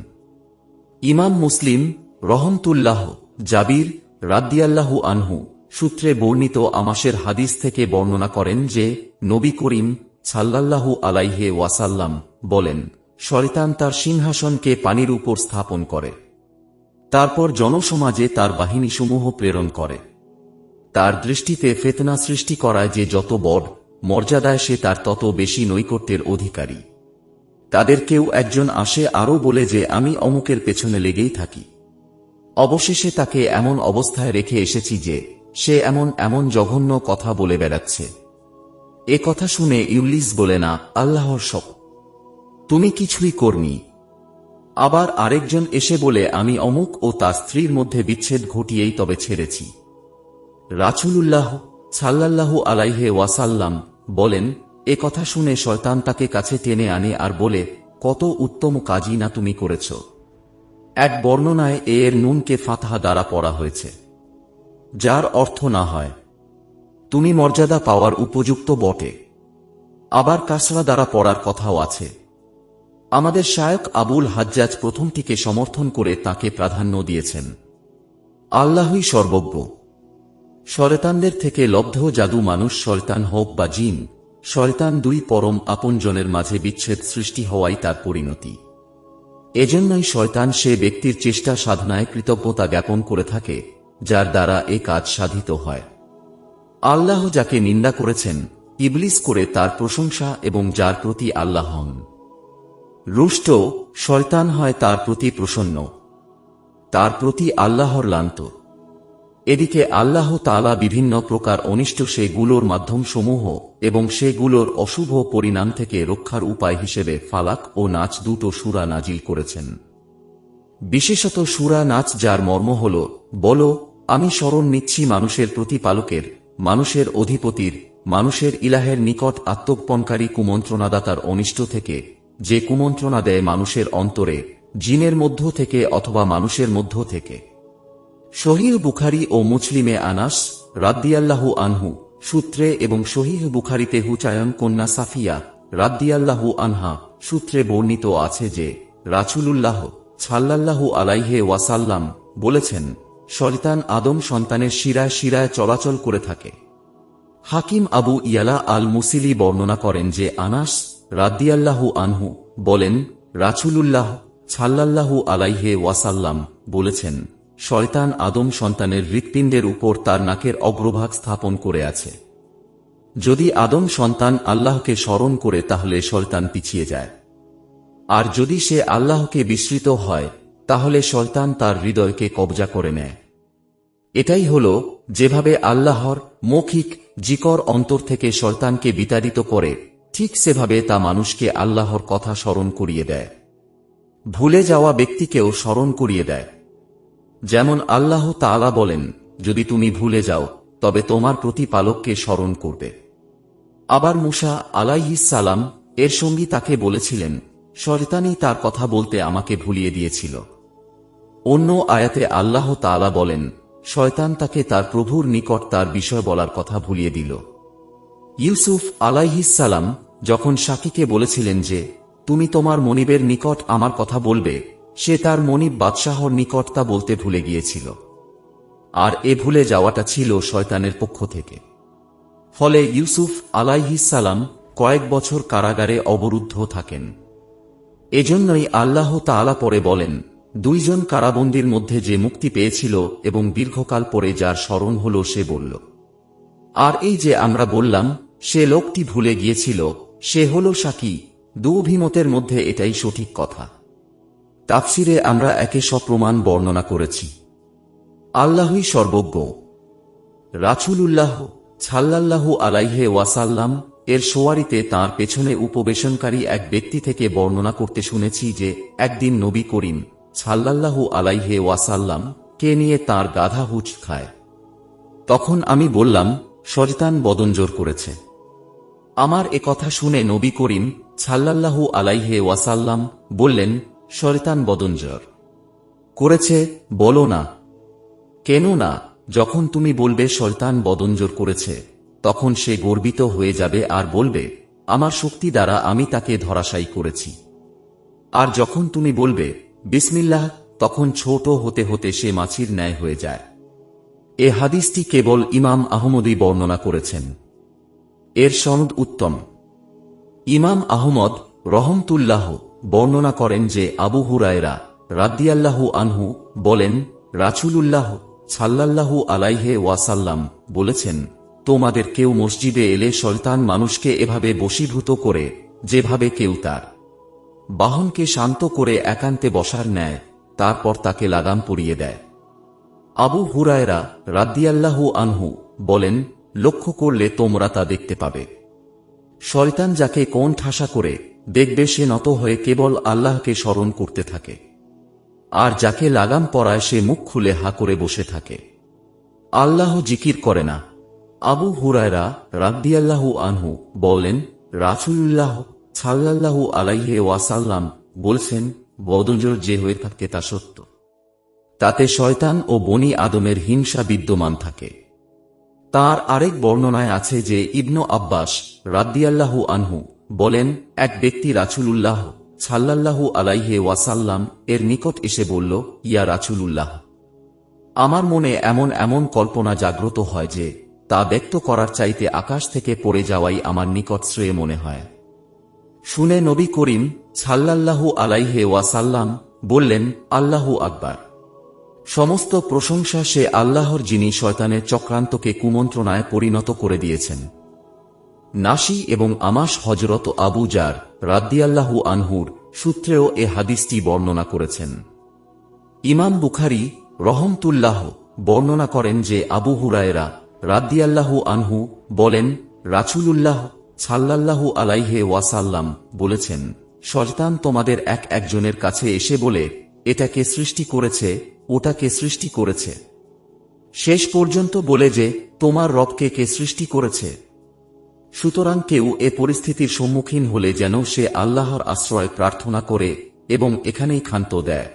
ইমাম মুসলিম রহমতুল্লাহ জাবির রাদিয়াল্লাহু আনহু সূত্রে বর্ণিত আমাশের হাদিস থেকে বর্ণনা করেন যে নবী করিম সাল্লাল্লাহু আলাইহি ওয়াসাল্লাম বলেন, শয়তান তার সিংহাসনকে পানির উপর স্থাপন করে, তারপর জনসমাজে তার বাহিনীসমূহ প্রেরণ করে। তার দৃষ্টিতে ফিতনা সৃষ্টি করায় যে যত বড় মর্যাদায়, সে তার তত বেশি নৈকট্যের অধিকারী। তাদের কেউ একজন আসে আরও বলে যে আমি অমুকের পেছনে লেগেই থাকি। অবশেষে তাকে এমন অবস্থায় রেখে এসেছি যে সে এমন এমন জঘন্য কথা বলে বেড়াচ্ছে। এ কথা শুনে ইবলিস বলে, না, আল্লাহর শপথ, তুমি কিছুই করনি। আবার আরেকজন এসে বলে, আমি অমুক ও তার স্ত্রীর মধ্যে বিচ্ছেদ ঘটিয়েই তবে ছেড়েছি। রাসূলুল্লাহ সাল্লাল্লাহু আলাইহি ওয়াসাল্লাম বলেন, এ কথা শুনে শয়তান তাকে কাছে টেনে আনে আর বলে, কত উত্তম কাজই না তুমি করেছ। এক বর্ণনায় এর নুনকে ফাতহা দ্বারা পড়া হয়েছে, যার অর্থ না হয় তুমি মর্যাদা পাওয়ার উপযুক্ত বটে। আবার কাসরা দ্বারা পড়ার কথাও আছে। আমাদের শায়খ আবুল হাজ্জাজ প্রথমটিকে সমর্থন করে তাকে প্রাধান্য দিয়েছেন। আল্লাহই সর্বজ্ঞ। শয়তানদের থেকে লব্ধ জাদু, মানুষ শয়তান হোক বা জিন, শয়তান দুই পরম আপনজনের মাঝে বিচ্ছেদ সৃষ্টি হওয়াই তার পরিণতি। এজন্যই শয়তান সে ব্যক্তির চেষ্টা সাধনায় কৃতজ্ঞতা জ্ঞাপন করে থাকে, যার দ্বারা এ কাজ সাধিত হয়। আল্লাহ যাকে নিন্দা করেছেন ইবলিস করে তার প্রশংসা এবং যার প্রতি আল্লাহ হন রুষ্ট, শয়তান হয় তার প্রতি প্রসন্ন, তার প্রতি আল্লাহর লান্ত। এদিকে আল্লাহ তাআলা বিভিন্ন প্রকার অনিষ্ট সেগুলোর মাধ্যমসমূহ এবং সেগুলোর অশুভ পরিণাম থেকে রক্ষার উপায় হিসেবে ফালাক ও নাচ দুটো সূরা নাজিল করেছেন। বিশেষত সূরা নাচ, যার মর্ম হল, বলো আমি শরণ নিচ্ছি মানুষের প্রতিপালকের, মানুষের অধিপতির, মানুষের ইলাহের নিকট আত্মজ্ঞাপনকারী কুমন্ত্রণাদাতার অনিষ্ট থেকে, যে কুমন্ত্রণা দেয় মানুষের অন্তরে, জিনের মধ্য থেকে অথবা মানুষের মধ্য থেকে। সহিহ বুখারী ও মুসলিমে আনাস রাদিয়াল্লাহু আনহু সূত্রে এবং সহিহ বুখারীতে হুচায়ন কন্যা সাফিয়া রাদিয়াল্লাহু আনহা সূত্রে বর্ণিত আছে যে রাসূলুল্লাহ সাল্লাল্লাহু আলাইহি ওয়াসাল্লাম বলেছেন, শয়তান আদম সন্তানের শিরায় শিরায় চলাচল করে থাকে। হাকিম আবু ইয়ালা আল মুসিলি বর্ণনা করেন যে আনাস রাদিয়াল্লাহু আনহু বলেন, রাসূলুল্লাহ সাল্লাল্লাহু আলাইহি ওয়াসাল্লাম বলেছেন, শয়তান আদম সন্তানের হৃৎপিণ্ডের উপর তার নাকের অগ্রভাগ স্থাপন করে আছে। যদি আদম সন্তান আল্লাহকে স্মরণ করে তাহলে শয়তান পিছিয়ে যায়, আর যদি সে আল্লাহকে বিস্মৃত হয় তাহলে শয়তান তার হৃদয়কে কবজা করে নেয়। এটাই হল যেভাবে আল্লাহর মৌখিক জিকর অন্তর থেকে শয়তানকে বিতাড়িত করে, ঠিক সেভাবে তা মানুষকে আল্লাহর কথা স্মরণ করিয়ে দেয়, ভুলে যাওয়া ব্যক্তিকেও স্মরণ করিয়ে দেয়। যেমন আল্লাহ তাআলা বলেন, যদি তুমি ভুলে যাও তবে তোমার প্রতিপালককে স্মরণ করবে। আবার মূসা আলাইহিস সালাম এর সঙ্গী তাকে বলেছিলেন, শয়তানই তার কথা বলতে আমাকে ভুলিয়ে দিয়েছিল। অন্য আয়াতে আল্লাহ তাআলা বলেন, শয়তান তাকে তার প্রভুর নিকট তার বিষয় বলার কথা ভুলিয়ে দিল। ইউসুফ আলাইহিস সালাম যখন সাকিকে বলেছিলেন যে তুমি তোমার মনিবের নিকট আমার কথা বলবে, সে তার মনিব বাদশাহর নিকট তা বলতে ভুলে গিয়েছিল, আর এ ভুলে যাওয়াটা ছিল শয়তানের পক্ষ থেকে। ফলে ইউসুফ আলাইহিস সালাম কয়েক বছর কারাগারে অবরুদ্ধ থাকেন। এজন্যই আল্লাহ তাআলা পরে বলেন, দুইজন কারাবন্দীর মধ্যে যে মুক্তি পেয়েছিল এবং দীর্ঘকাল পরে যার স্মরণ হল সে বলল। আর এই যে আমরা বললাম সে লোকটি ভুলে গিয়েছিল, সে হল সাকি। দু অভিমতের মধ্যে এটাই সঠিক কথা। তাফসিরে আমরা একে সপ্রমাণ বর্ণনা করেছি। আল্লাহই সর্বজ্ঞ। রাসূলুল্লাহ সাল্লাল্লাহু আলাইহি ওয়াসাল্লাম এর সোয়ারিতে তাঁর পেছনে উপবেশনকারী এক ব্যক্তি থেকে বর্ণনা করতে শুনেছি যে একদিন নবী করিম সাল্লাল্লাহু আলাইহি ওয়াসাল্লাম কে নিয়ে তাঁর গাধা হুঁচ খায়। তখন আমি বললাম, শয়তান বদনজোর করেছে। আমার এ কথা শুনে নবী করিম সাল্লাল্লাহু আলাইহি ওয়াসাল্লাম বললেন, শয়তান বদনজোর করেছে বলো না। কেন না, যখন তুমি বলবে শয়তান বদনজোর করেছে, তখন সে গর্বিত হয়ে যাবে আর বলবে, আমার শক্তি দ্বারা আমি তাকে ধরাশায়ী করেছি। আর যখন তুমি বলবে বিসমিল্লাহ, তখন ছোট হতে হতে সে মাছির ন্যায় হয়ে যায়। এ হাদিসটি কেবল ইমাম আহমদই বর্ণনা করেছেন। এর সনদ উত্তম। ইমাম আহমদ রহমতুল্লাহ বর্ণনা করেন যে আবু হুরায়রা রাদিয়াল্লাহু আনহু বলেন, রাসূলুল্লাহ সাল্লাল্লাহু আলাইহি ওয়াসাল্লাম বলেছেন, তোমাদের কেউ মসজিদে এলে শয়তান মানুষকে এভাবে বশীভূত করে যেভাবে কেউ তার বাহনকে শান্ত করে একান্তে বসার ন্যায়, তারপর তাকে লাগাম পরিয়ে দেয়। আবু হুরায়রা রাদিয়াল্লাহু আনহু বলেন, লক্ষ্য করলে তোমরা তা দেখতে পাবে। শয়তান যাকে কোণ ঠাসা করে দেখবে সে নত হয়ে কেবল আল্লাহকে স্মরণ করতে থাকে, আর যাকে লাগাম পরায় সে মুখ খুলে হা করে বসে থাকে, আল্লাহ জিকির করে না। আবু হুরায়রা রাদিয়াল্লাহু আনহু বলেন, রাসূলুল্লাহ সাল্লাল্লাহু আলাইহি ওয়াসাল্লাম বলছেন, বদনজোর যে হয়ে থাকে তা সত্য, তাতে শয়তান ও বনি আদমের হিংসা বিদ্যমান থাকে। তার আরেক বর্ণনায় আছে যে ইবনু আব্বাস রাদিয়াল্লাহু আনহু বলেন, এক ব্যক্তি রাসূলুল্লাহ সাল্লাল্লাহু আলাইহি ওয়াসাল্লাম এর নিকট এসে বলল, ইয়া রাসূলুল্লাহ, আমার মনে এমন এমন কল্পনা জাগ্রত হয় যে তা ব্যক্ত করার চাইতে আকাশ থেকে পড়ে যাওয়াই আমার নিকট শ্রেয় মনে হয়। শুনে নবী করিম সাল্লাল্লাহু আলাইহি ওয়াসাল্লাম বললেন, আল্লাহু আকবার। সমস্ত প্রশংসা সে আল্লাহর, যিনি শয়তানের চক্রান্তকে কুমন্ত্রণায় পরিণত করে দিয়েছেন। নাসি এবং আমাস হযরত আবু জার রাদিয়াল্লাহু আনহুর সূত্রেও এ হাদিসটি বর্ণনা করেছেন। ইমাম বুখারী রহমতুল্লাহ বর্ণনা করেন যে আবু হুরায়রা রাদিয়াল্লাহু আনহু বলেন, রাসূলুল্লাহ সাল্লাল্লাহু আলাইহি ওয়াসাল্লাম বলেছেন, শয়তান তোমাদের একজনের কাছে এসে বলে, এটাকে সৃষ্টি করেছে, ওটাকে সৃষ্টি করেছে, শেষ পর্যন্ত বলে যে তোমার রবকে কে সৃষ্টি করেছে। সুতরাং কেউ এ পরিস্থিতির সম্মুখীন হলে যেন সে আল্লাহর আশ্রয় প্রার্থনা করে এবং এখানেই ক্ষান্ত দেয়।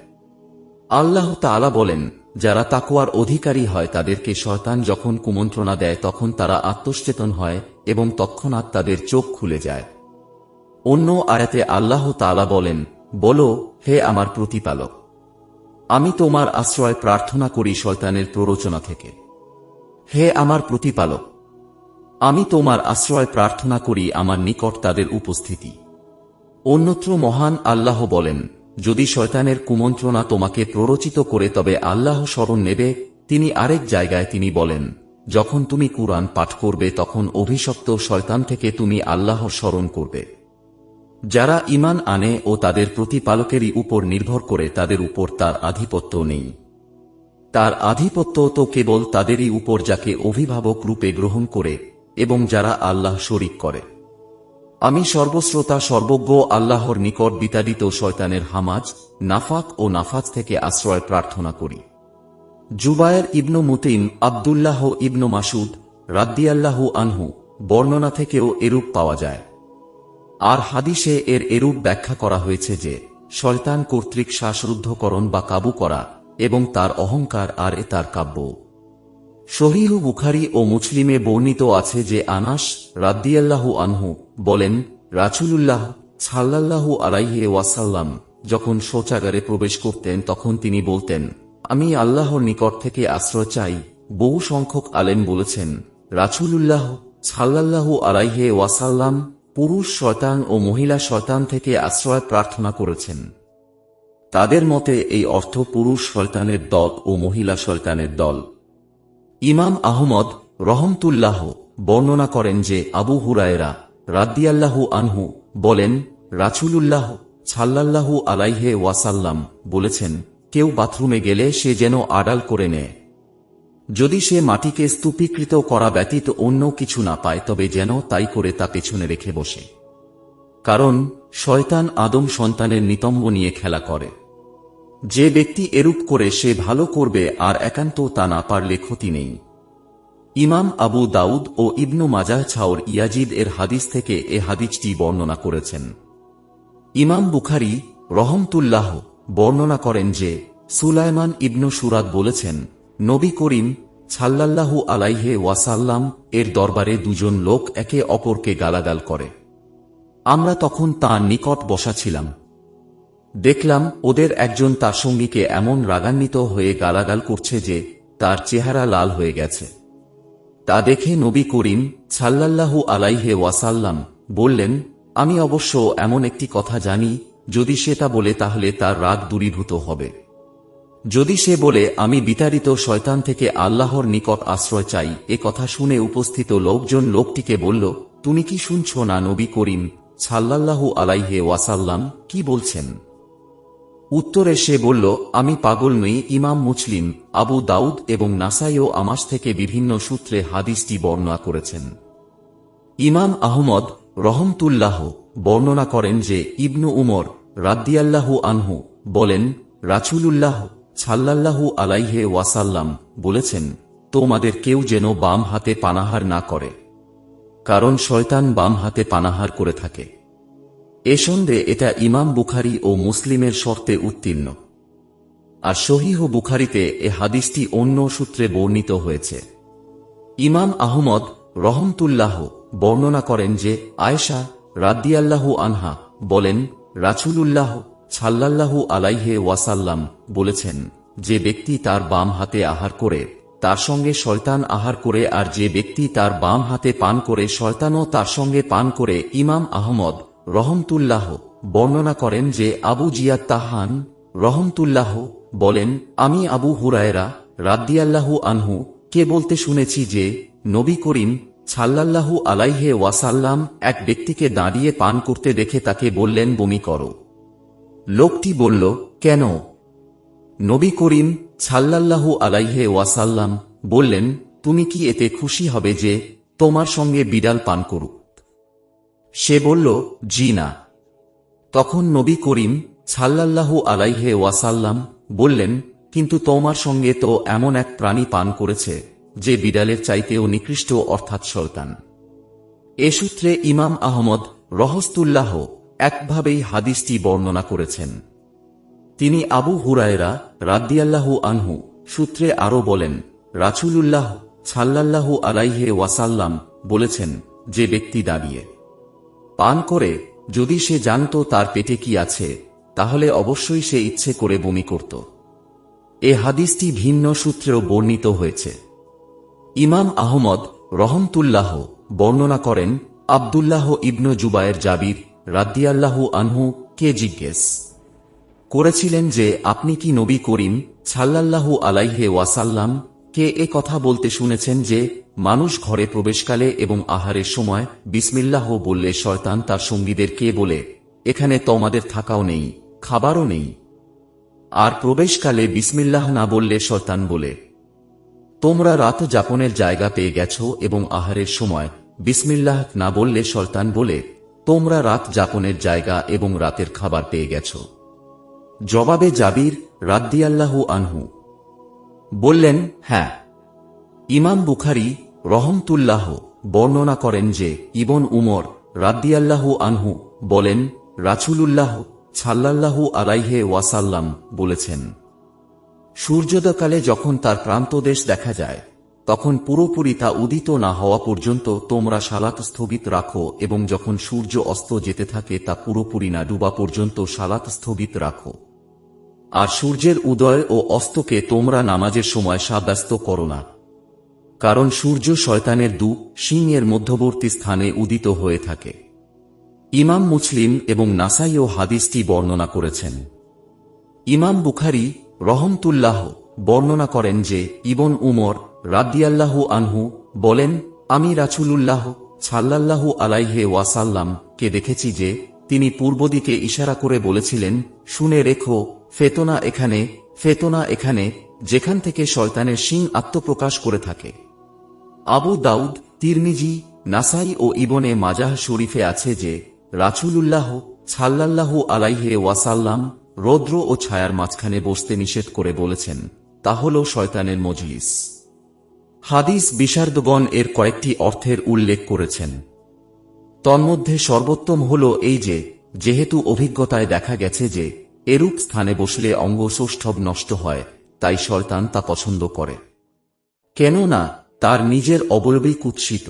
আল্লাহ তাআলা বলেন, যারা তাকওয়ার অধিকারী হয় তাদেরকে শয়তান যখন কুমন্ত্রণা দেয় তখন তারা আত্মসচেতন হয় এবং তৎক্ষণাৎ তাদের চোখ খুলে যায়। অন্য আয়াতে আল্লাহ তাআলা বলেন, বলো, হে আমার প্রতিপালক, আমি তোমার আশ্রয় প্রার্থনা করি শয়তানের প্ররোচনা থেকে। হে আমার প্রতিপালক, আমি তোমার আশ্রয় প্রার্থনা করি আমার নিকট তাদের উপস্থিতি। অন্যত্র মহান আল্লাহ বলেন, যদি শয়তানের কুমন্ত্রণা তোমাকে প্ররোচিত করে তবে আল্লাহ শরণ নেবে। তিনি আরেক জায়গায় তিনি বলেন, যখন তুমি কুরআন পাঠ করবে তখন অভিশপ্ত শয়তান থেকে তুমি আল্লাহর শরণ করবে। যারা ঈমান আনে ও তাদের প্রতিপালকেরই উপর নির্ভর করে তাদের উপর তার আধিপত্য নেই। তার আধিপত্য তো কেবল তাদেরই উপর যাকে অভিভাবক রূপে গ্রহণ করে এবং যারা আল্লাহ শরীক করে। আমি সর্বশ্রোতা সর্বজ্ঞ আল্লাহর নিকট বিতাড়িত শয়তানের হামাজ, নাফাক ও নাফাজ থেকে আশ্রয় প্রার্থনা করি। জুবায়ের ইবনু মুতিম আব্দুল্লাহ ইবনু মাসুদ রাদিয়াল্লাহু আনহু বর্ণনা থেকেও এরূপ পাওয়া যায়। আর হাদিসে এরূপ ব্যাখ্যা করা হয়েছে যে শয়তান কর্তৃক শ্বাসরুদ্ধকরণ বা কাবু করা এবং তার অহংকার আর তার কাব্য। সহিহ বুখারী ও মুসলিমে বর্ণিত আছে যে আনাস রাদিয়াল্লাহু আনহু বলেন, রাসূলুল্লাহ সাল্লাল্লাহু আলাইহি ওয়াসাল্লাম যখন শৌচাগারে প্রবেশ করতেন তখন তিনি বলতেন, আমি আল্লাহর নিকট থেকে আশ্রয় চাই। বহু সংখ্যক আলেম বলেছেন, রাসূলুল্লাহ সাল্লাল্লাহু আলাইহি ওয়াসাল্লাম পুরুষ শয়তান ও মহিলা শয়তান থেকে আশ্রয় প্রার্থনা করেছেন। তাদের মতে এই অর্থ পুরুষ শয়তানের দল ও মহিলা শয়তানের দল। ইমাম আহমদ রহমতুল্লাহ বর্ণনা করেন যে আবু হুরায়রা রাদিয়াল্লাহু আনহু বলেন, রাসূলুল্লাহ সাল্লাল্লাহু আলাইহি ওয়াসাল্লাম বলেছেন, কেউ বাথরুমে গেলে সে যেন আড়াল করে নেয়। যদি সে মাটিকে স্তূপীকৃত করা ব্যতীত অন্য কিছু না পায় তবে যেন তাই করে তা পেছনে রেখে বসে, কারণ শয়তান আদম সন্তানের নিতম্ব নিয়ে খেলা করে। যে ব্যক্তি এরূপ করে সে ভালো করবে, আর একান্ত তা না পারলে ক্ষতি নেই। ইমাম আবু দাউদ ও ইবনু মাজাহ ছাওর ইয়াজিদ এর হাদিস থেকে এ হাদিসটি বর্ণনা করেছেন। ইমাম বুখারী রহমতুল্লাহ বর্ণনা করেন যে সুলাইমান ইবনু সুরাদ বলেছেন, নবী করিম সাল্লাল্লাহু আলাইহি ওয়াসাল্লাম এর দরবারে দুজন লোক একে অপরকে গালাগাল করে। আমরা তখন তাঁর নিকট বসা ছিলাম। দেখলাম ওদের একজন তার সঙ্গীকে এমন রাগান্বিত হয়ে গালাগাল করছে যে তার চেহারা লাল হয়ে গেছে। তা দেখে নবী করিম সাল্লাল্লাহু আলাইহি ওয়াসাল্লাম বললেন, আমি অবশ্য এমন একটি কথা জানি, যদি সে তা বলে তাহলে তার রাগ দূরীভূত হবে। যদি সে বলে আমি বিতাড়িত শয়তান থেকে আল্লাহর নিকট আশ্রয় চাই, এ কথা শুনে উপস্থিত লোকজন লোকটিকে বলল, তুমি কি শুনছ না নবী করিম সাল্লাল্লাহু আলাইহি ওয়াসাল্লাম কি বলছেন? উত্তরে সে বলল, আমি পাগল নই। ইমাম মুসলিম, আবু দাউদ এবং নাসাইও আমাস থেকে বিভিন্ন সূত্রে হাদিসটি বর্ণনা করেছেন। ইমাম আহমদ রহমতুল্লাহ বর্ণনা করেন যে ইবনু উমর রাদিয়াল্লাহু আনহু বলেন, রাসূলুল্লাহ সাল্লাল্লাহু আলাইহি ওয়াসাল্লাম বলেছেন, তোমাদের কেউ যেন বাম হাতে পানাহার না করে, কারণ শয়তান বাম হাতে পানাহার করে থাকে। এ সন্দেহে এটা ইমাম বুখারী ও মুসলিমের শর্তে উত্তীর্ণ। আর সহিহ বুখারীতে এ হাদিসটি অন্য সূত্রে বর্ণিত হয়েছে। ইমাম আহমদ রহমতুল্লাহ বর্ণনা করেন যে আয়েশা রাদিয়াল্লাহু আনহা বলেন, রাসূলুল্লাহ সাল্লাল্লাহু আলাইহি ওয়াসাল্লাম বলেছেন, যে ব্যক্তি তার বাম হাতে আহার করে তার সঙ্গে শয়তান আহার করে, আর যে ব্যক্তি তার বাম হাতে পান করে শয়তানও তার সঙ্গে পান করে। ইমাম আহমদ রহমতুল্লাহ বর্ণনা করেন যে আবু জিয়াদ তাহান রহমতুল্লাহ বলেন, আমি আবু হুরায়রা রাদিয়াল্লাহু আনহু কে বলতে শুনেছি যে নবী করিম সাল্লাল্লাহু আলাইহি ওয়াসাল্লাম এক ব্যক্তিকে দাঁড়িয়ে পান করতে দেখে তাকে বললেন, বমি করো। লোকটি বলল, কেন? নবী করিম সাল্লাল্লাহু আলাইহি ওয়াসাল্লাম বললেন, তুমি কি এতে খুশি হবে যে তোমার সঙ্গে বিড়াল পান করুক? সে বলল, জি না। তখন নবী করিম সাল্লাল্লাহু আলাইহি ওয়াসাল্লাম বললেন, কিন্তু তোমার সঙ্গে তো এমন এক প্রাণী পান করেছে যে বিড়ালের চাইতেও নিকৃষ্ট, অর্থাৎ শয়তান। এ সূত্রে ইমাম আহমদ রহমতুল্লাহ একভাবেই হাদিসটি বর্ণনা করেছেন। তিনি আবু হুরায়রা রাদিয়াল্লাহু আনহু সূত্রে আরও বলেন, রাসূলুল্লাহ সাল্লাল্লাহু আলাইহি ওয়াসাল্লাম বলেছেন, যে ব্যক্তি দাঁড়িয়ে পান করে যদি সে জানত তার পেটে কি আছে, তাহলে অবশ্যই সে ইচ্ছে করে বমি করত। এ হাদিসটি ভিন্ন সূত্রেও বর্ণিত হয়েছে। ইমাম আহমদ রহমতুল্লাহ বর্ণনা করেন, আব্দুল্লাহ ইবনু জুবায়ের জাবির রাদিয়াল্লাহু আনহু কে জিজ্ঞেস করেছিলেন যে আপনি কি নবী করিম সাল্লাল্লাহু আলাইহি ওয়াসাল্লাম কে এ কথা বলতে শুনেছেন যে মানুষ ঘরে প্রবেশকালে এবং আহারের সময় বিসমিল্লাহ বললে শয়তান তার সঙ্গীদেরকে বলে, এখানে তোমাদের থাকাও নেই, খাবারও নেই। আর প্রবেশকালে বিসমিল্লাহ না বললে শয়তান বলে, তোমরা রাত যাপনের জায়গা পেয়ে গেছ, এবং আহারের সময় বিসমিল্লাহ না বললে শয়তান বলে, তোমরা রাত যাপনের জায়গা এবং রাতের খাবার পেয়ে গেছ। জবাবে জাবির রাদিয়াল্লাহু আনহু বললেন, হ্যাঁ। ইমাম বুখারী রহমতুল্লাহ বর্ণনা করেন যে ইবন উমর রাদিয়াল্লাহু আনহু বলেন, রাসূলুল্লাহ সাল্লাল্লাহু আলাইহি ওয়াসাল্লাম বলেছেন, সূর্যোদয়কালে যখন তার প্রান্তদেশ দেখা যায়, তখন পুরোপুরি তা উদিত না হওয়া পর্যন্ত তোমরা সালাত স্থগিত রাখো, এবং যখন সূর্য অস্ত যেতে থাকে তা পুরোপুরি না ডুবা পর্যন্ত সালাত স্থগিত রাখো। আর সূর্যের উদয় ও অস্তকে তোমরা নামাজের সময় সাব্যস্ত করো না, কারণ সূর্য শয়তানের শিংয়ের মধ্যবর্তী স্থানে উদিত হয়ে থাকে। ইমাম মুসলিম এবং নাসাইও হাদিসটি বর্ণনা করেছেন। ইমাম বুখারী রহমতুল্লাহ বর্ণনা করেন যে ইবন উমর রাদিয়াল্লাহু আনহু বলেন, আমি রাসূলুল্লাহ সাল্লাল্লাহু আলাইহি ওয়াসাল্লাম কে দেখেছি যে তিনি পূর্ব দিকে ইশারা করে বলেছিলেন, শুনে রেখো, ফেতনা এখানে, ফেতনা এখানে, যেখান থেকে শয়তানের শিং আত্মপ্রকাশ করে থাকে। আবু দাউদ, তিরমিজি, নাসাই ও ইবনে মাজাহ শরীফে আছে যে রাসূলুল্লাহ সাল্লাল্লাহু আলাইহি ওয়াসাল্লাম রৌদ্র ও ছায়ার মাঝখানে বসতে নিষেধ করে বলেছেন, তা হল শয়তানের মজলিস। হাদিস বিশারদগণ এর কয়েকটি অর্থের উল্লেখ করেছেন। তন্মধ্যে সর্বোত্তম হল এই যে, যেহেতু অভিজ্ঞতায় দেখা গেছে যে এরূপ স্থানে বসলে অঙ্গসৌষ্ঠব নষ্ট হয়, তাই শয়তান তা পছন্দ করে, কেননা তার নিজের অবয়বই কুৎসিত,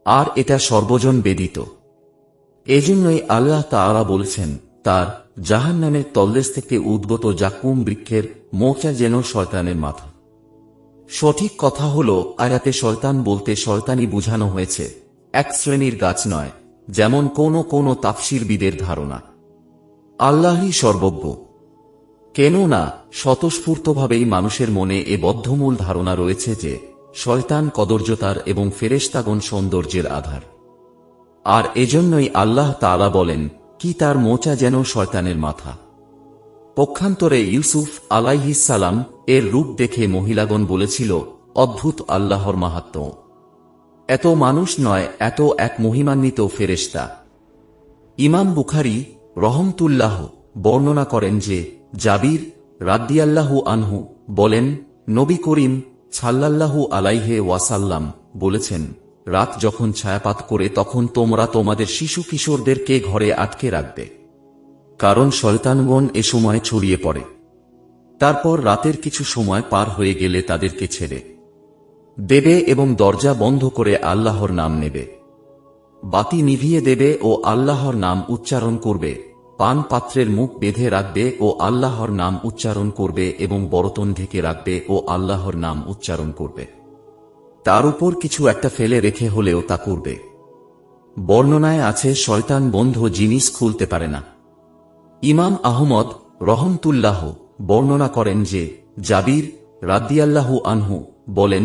আর এটা সর্বজন বেদিত। এজন্যই আল্লাহ তাআলা বলেছেন, তার জাহান্নামের তলদেশ থেকে উদ্গত জাকুম বৃক্ষের মোচা যেন শয়তানের মাথা। সঠিক কথা হল, আয়াতে শয়তান বলতে শয়তানি বুঝানো হয়েছে, এক শ্রেণীর গাছ নয়, যেমন কোন তাফসীরবিদের ধারণা। আল্লাহই সর্বজ্ঞ। কেননা স্বতঃস্ফূর্তভাবেই মানুষের মনে এ বদ্ধমূল ধারণা রয়েছে যে শয়তান কদর্যতার এবং ফেরেশতাগণ সৌন্দর্যের আধার। আর এজন্যই আল্লাহ তাআলা বলেন, কি তার মোচা যেন শয়তানের মাথা। পক্ষান্তরে ইউসুফ আলাইহিস সালাম এর রূপ দেখে মহিলাগণ বলেছিল, অদ্ভুত আল্লাহর মাহাত্ম্য, এত মানুষ নয়, এত এক মহিমান্বিত ফেরেশতা। ইমাম বুখারী রহমতুল্লাহ বর্ণনা করেন যে জাবির রাদিয়াল্লাহু আনহু বলেন, নবী করিম সাল্লাল্লাহু আলাইহি ওয়াসাল্লাম বলেছেন, রাত যখন ছায়াপাত করে তখন তোমরা তোমাদের শিশু কিশোরদেরকে ঘরে আটকে রাখবে, কারণ শয়তানগণ এ সময় ছড়িয়ে পড়ে। তারপর রাতের কিছু সময় পার হয়ে গেলে তাদেরকে ছেড়ে দেবে এবং দরজা বন্ধ করে আল্লাহর নাম নেবে, বাতি নিভিয়ে দেবে ও আল্লাহর নাম উচ্চারণ করবে, পান পাত্রের মুখ বেঁধে রাখবে ও আল্লাহর নাম উচ্চারণ করবে, এবং বরতন ঢেকে রাখবে ও আল্লাহর নাম উচ্চারণ করবে। তার উপর কিছু একটা ফেলে রেখে হলেও তা করবে। বর্ণনায় আছে, শয়তান বন্ধ জিনিস খুলতে পারে না। ইমাম আহমদ রহমতুল্লাহ বর্ণনা করেন যে জাবির রাদিয়াল্লাহু আনহু বলেন,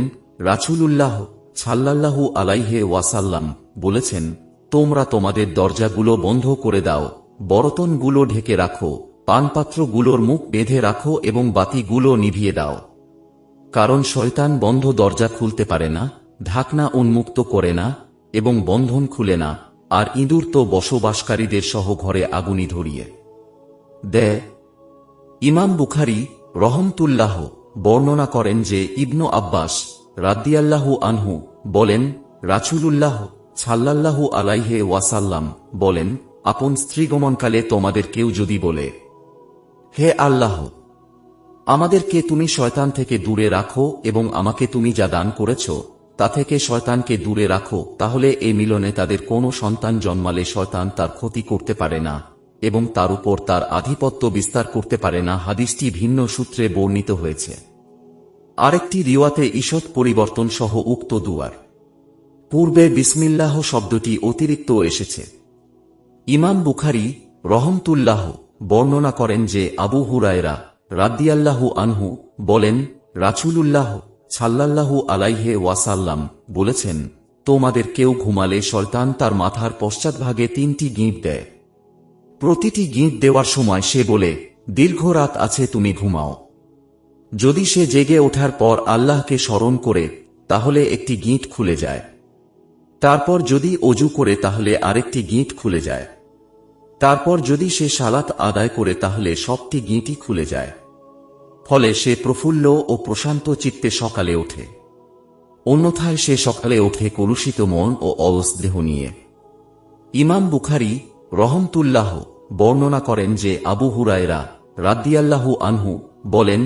রাসূলুল্লাহ সাল্লাল্লাহু আলাইহি ওয়াসাল্লাম বলেছেন, তোমরা তোমাদের দরজাগুলো বন্ধ করে দাও, বরতনগুলো ঢেকে রাখো, পানপাত্রগুলোর মুখ বেঁধে রাখো এবং বাতিগুলো নিভিয়ে দাও। কারণ শয়তান বন্ধ দরজা খুলতে পারে না, ঢাকনা উন্মুক্ত করে না এবং বন্ধন খুলে না, আর ইঁদুর তো বসবাসকারীদের সহ ঘরে আগুনি ধরিয়ে দেয়। ইমাম বুখারী রহমতুল্লাহ বর্ণনা করেন যে ইবনু আব্বাস রাদিয়াল্লাহু আনহু বলেন, রাসূলুল্লাহ সাল্লাল্লাহু আলাইহি ওয়াসাল্লাম বলেন, আপন স্ত্রীগমনকালে তোমাদের কেউ যদি বলে, হে আল্লাহ, আমাদেরকে তুমি শয়তান থেকে দূরে রাখো এবং আমাকে তুমি যা দান করেছ তা থেকে শয়তানকে দূরে রাখো, তাহলে এই মিলনে তাদের কোনো সন্তান জন্মালে শয়তান তার ক্ষতি করতে পারে না এবং তার উপর তার আধিপত্য বিস্তার করতে পারে না। হাদিসটি ভিন্ন সূত্রে বর্ণিত হয়েছে। আরেকটি রিওয়াতে ঈষৎ পরিবর্তন সহ উক্ত দুয়ার পূর্বে বিসমিল্লাহ শব্দটি অতিরিক্ত এসেছে। ইমাম বুখারী রহমতুল্লাহ বর্ণনা করেন যে আবু হুরায়রা রাদিয়াল্লাহু আনহু বলেন, রাসূলুল্লাহ সাল্লাল্লাহু আলাইহি ওয়াসাল্লাম বলেছেন, তোমাদের কেউ ঘুমালে শয়তান তার মাথার পশ্চাৎভাগে 3টি গিঁট দেয়। প্রতিটি গিঁট দেওয়ার সময় সে বলে, দীর্ঘ রাত আছে, তুমি ঘুমাও। যদি সে জেগে ওঠার পর আল্লাহকে স্মরণ করে তাহলে একটি গিঁট খুলে যায়। তারপর যদি অজু করে তাহলে আরেকটি গিঁট খুলে যায়। তারপর যদি সে সালাত আদায় করে তাহলে সবটি গিঁটই খুলে যায়। ফলে সে প্রফুল্ল ও প্রশান্ত চিত্তে সকালে ওঠে। অন্যথায় সে সকালে ওঠে কলুষিত মন ও অলস দেহ নিয়ে। ইমাম বুখারী রহমতুল্লাহ বর্ণনা করেন যে আবু হুরায়রা রাদিয়াল্লাহু আনহু বলেন,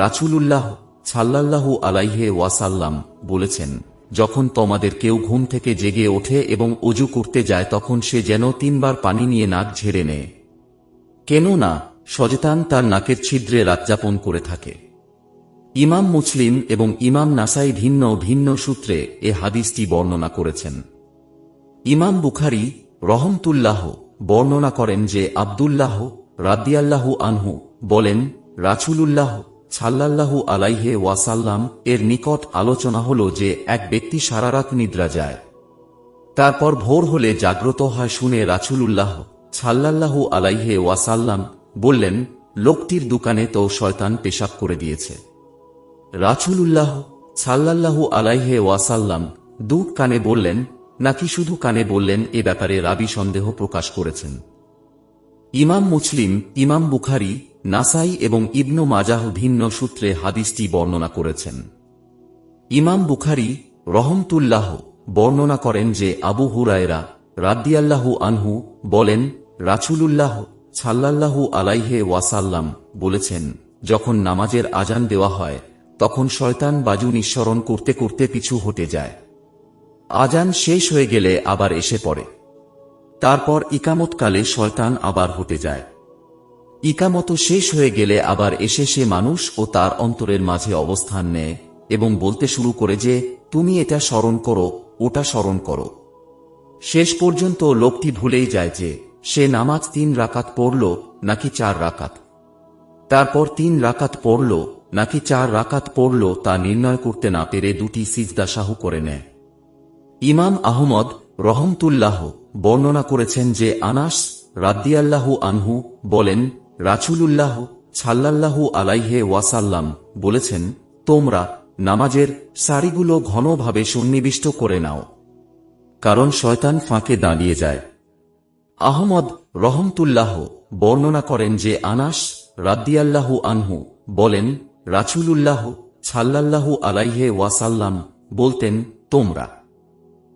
রাসূলুল্লাহ সাল্লাল্লাহু আলাইহি ওয়াসাল্লাম বলেছেন, যখন তোমাদের কেউ ঘুম থেকে জেগে ওঠে এবং অজু করতে যায় তখন সে যেন 3 বার পানি নিয়ে নাক ঝেড়ে নেয়, কেননা শয়তান তার নাকের ছিদ্রে রাতযাপন করে থাকে। ইমাম মুসলিম এবং ইমাম নাসাই ভিন্ন ভিন্ন সূত্রে এ হাদিসটি বর্ণনা করেছেন। ইমাম বুখারী রহমতুল্লাহ বর্ণনা করেন যে আব্দুল্লাহ রাদিয়াল্লাহু আনহু বলেন, রাসূলুল্লাহ সাল্লাল্লাহু আলাইহি ওয়াসাল্লাম এর নিকট আলোচনা হল যে এক ব্যক্তি সারারাত নিদ্রা যায়, তারপর ভোর হলে জাগ্রত হয় শুনে রাসূলুল্লাহ সাল্লাল্লাহু আলাইহি ওয়াসাল্লাম বললেন, লোকটির দোকানে তো শয়তান পেশাব করে দিয়েছে। রাসূলুল্লাহ সাল্লাল্লাহু আলাইহি ওয়াসাল্লাম দুই কানে বললেন নাকি শুধু কানে বললেন, এ ব্যাপারে রাবী সন্দেহ প্রকাশ করেছেন। ইমাম মুসলিম, ইমাম বুখারী, নাসাই এবং ইবনু মাজাহ ভিন্ন সূত্রে হাদিসটি বর্ণনা করেছেন। ইমাম বুখারী রহমতুল্লাহ বর্ণনা করেন যে আবু হুরায়রা রাদিয়াল্লাহু আনহু বলেন, রাসূলুল্লাহ সাল্লাল্লাহু আলাইহি ওয়াসাল্লাম বলেছেন, যখন নামাজের আজান দেওয়া হয় তখন শয়তান বাজু নিঃসরণ করতে করতে পিছু হটে যায়। আজান শেষ হয়ে গেলে আবার এসে পড়ে। তারপর ইকামতকালে শয়তান আবার হটে যায়। ইকামত শেষ হয়ে গেলে আবার এসে সে মানুষ ও তার অন্তরের মাঝে অবস্থান নেয় এবং বলতে শুরু করে যে, তুমি এটা স্মরণ করো, ওটা স্মরণ করো। শেষ পর্যন্ত লোকটি ভুলেই যায় যে সে নামাজ 3 রাকাত পড়ল নাকি 4 রাকাত। তারপর 3 রাকাত পড়ল নাকি 4 রাকাত পড়ল তা নির্ণয় করতে না পেরে 2টি সিজদা সাহু করে নেয়। ইমাম আহমদ রহমতুল্লাহ বর্ণনা করেছেন যে আনাস রাদিয়াল্লাহু আনহু বলেন, রাসূলুল্লাহ সাল্লাল্লাহু আলাইহি ওয়াসাল্লাম বলেছেন, তোমরা নামাজের সারিগুলো ঘনভাবে সন্নিবিষ্ট করে নাও, কারণ শয়তান ফাঁকে দাঁড়িয়ে যায়। আহমদ রহমতুল্লাহ বর্ণনা করেন যে আনাস রাদিয়াল্লাহু আনহু বলেন, রাসূলুল্লাহ সাল্লাল্লাহু আলাইহি ওয়াসাল্লাম বলতেন, তোমরা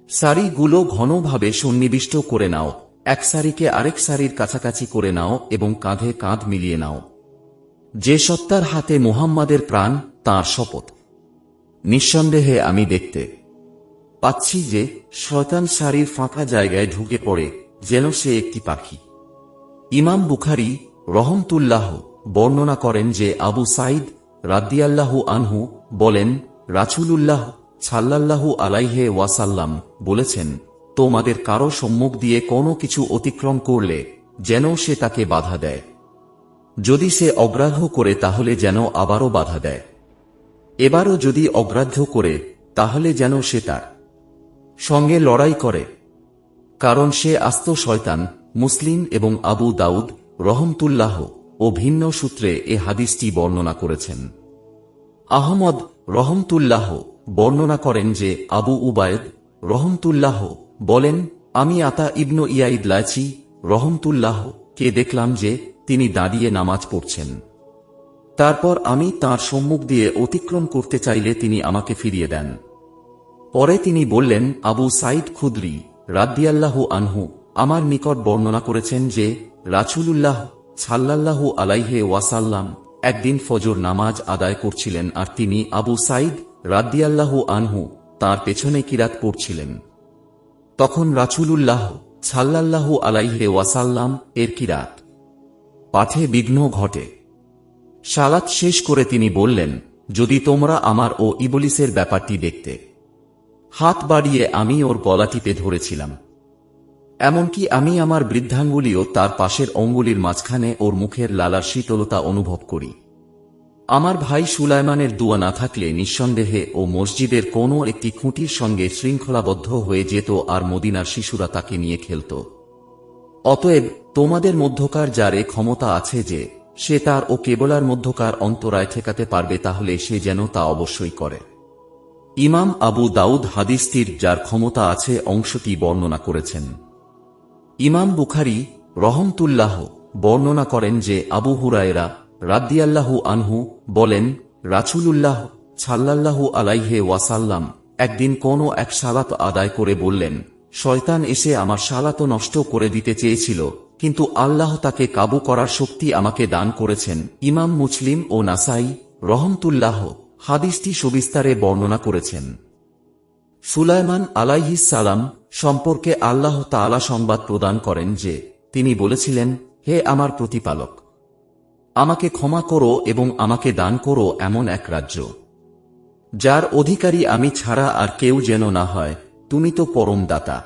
সারিগুলো ঘনভাবে সন্নিবিষ্ট করে নাও, এক সারিকে আরেক সারির কাছাকাছি করে নাও এবং কাঁধে কাঁধ মিলিয়ে নাও। যে সত্তার হাতে মুহাম্মাদের প্রাণ, তাঁর শপথ, নিঃসন্দেহে আমি দেখতে পাচ্ছি যে শয়তান সারির ফাঁকা জায়গায় ঢুকে পড়ে যেন সে একটি পাখি। ইমাম বুখারী রহমতুল্লাহ বর্ণনা করেন যে আবু সাঈদ রাদিয়াল্লাহু আনহু বলেন, রাসূলুল্লাহ সাল্লাল্লাহু আলাইহি ওয়াসাল্লাম বলেছেন, তোমাদের কারো সম্মুখ দিয়ে কোনো কিছু অতিক্রম করলে যেন সে তাকে বাধা দেয়। যদি সে অগ্রাহ্য করে তাহলে যেন আবারও বাধা দেয়। এবারও যদি অগ্রাহ্য করে তাহলে যেন সে তার সঙ্গে লড়াই করে, কারণ সে আস্ত শয়তান। মুসলিম এবং আবু দাউদ রহমতুল্লাহ ও ভিন্ন সূত্রে এ হাদিসটি বর্ণনা করেছেন। আহমদ রহমতুল্লাহ বর্ণনা করেন যে আবু উবায়দ রহমতুল্লাহ বলেন, আমি আতা ইবনু ইয়াইদ লাইচি রহমতুল্লাহ কে দেখলাম যে তিনি দাঁড়িয়ে নামাজ পড়ছেন। তারপর আমি তাঁর সম্মুখ দিয়ে অতিক্রম করতে চাইলে তিনি আমাকে ফিরিয়ে দেন। পরে তিনি বললেন, আবু সাইদ খুদরি রাদিয়াল্লাহু আনহু আমার নিকট বর্ণনা করেছেন যে রাসূলুল্লাহ সাল্লাল্লাহু আলাইহি ওয়াসাল্লাম একদিন ফজর নামাজ আদায় করছিলেন আর তিনি আবু সাইদ রাদিয়াল্লাহু আনহু তাঁর পেছনে কিরাত পড়ছিলেন। তখন রাসূলুল্লাহ সাল্লাল্লাহু আলাইহি ওয়াসাল্লাম এর কিরাত পাঠে বিঘ্ন ঘটে। সালাত শেষ করে তিনি বললেন, যদি তোমরা আমার ও ইবলিসের ব্যাপারটি দেখতে। হাত বাড়িয়ে আমি ওর গলা টিপে ধরেছিলাম, এমনকি আমি আমার বৃদ্ধাঙ্গুলিও তার পাশের অঙ্গুলির মাঝখানে ওর মুখের লালার শীতলতা অনুভব করি। আমার ভাই সুলাইমানের দুয়া না থাকলে নিঃসন্দেহে ও মসজিদের কোনো একটি খুঁটির সঙ্গে শৃঙ্খলাবদ্ধ হয়ে যেত আর মদিনার শিশুরা তাকে নিয়ে খেলত। অতএব তোমাদের মধ্যকার যারে ক্ষমতা আছে যে সে তার ও কেবলার মধ্যকার অন্তরায় ঠেকাতে পারবে তাহলে সে যেন তা অবশ্যই করে। ইমাম আবু দাউদ হাদিসটির যার ক্ষমতা আছে অংশটি বর্ণনা করেছেন। ইমাম বুখারী রহমতুল্লাহ বর্ণনা করেন যে আবু হুরায়রা রাদিয়াল্লাহু আনহু বলেন, রাসূলুল্লাহ সাল্লাল্লাহু আলাইহি ওয়াসাল্লাম একদিন কোনো এক সালাত আদায় করে বললেন, শয়তান এসে আমার সালাত নষ্ট করে দিতে চেয়েছিল, কিন্তু আল্লাহ তাকে কাবু করার শক্তি আমাকে দান করেছেন। ইমাম মুসলিম ও নাসাই রহমতুল্লাহ হাদিসটি সবিস্তারে বর্ণনা করেছেন। সুলাইমান আলাইহিস সালাম সম্পর্কে আল্লাহ তাআলা সংবাদ প্রদান করেন যে তিনি বলেছিলেন, হে আমার প্রতিপালক, আমাকে ক্ষমা করো এবং আমাকে দান করো এমন এক রাজ্য যার অধিকারী আমি ছাড়া আর কেউ যেন না হয়, তুমি তো পরম দাতা।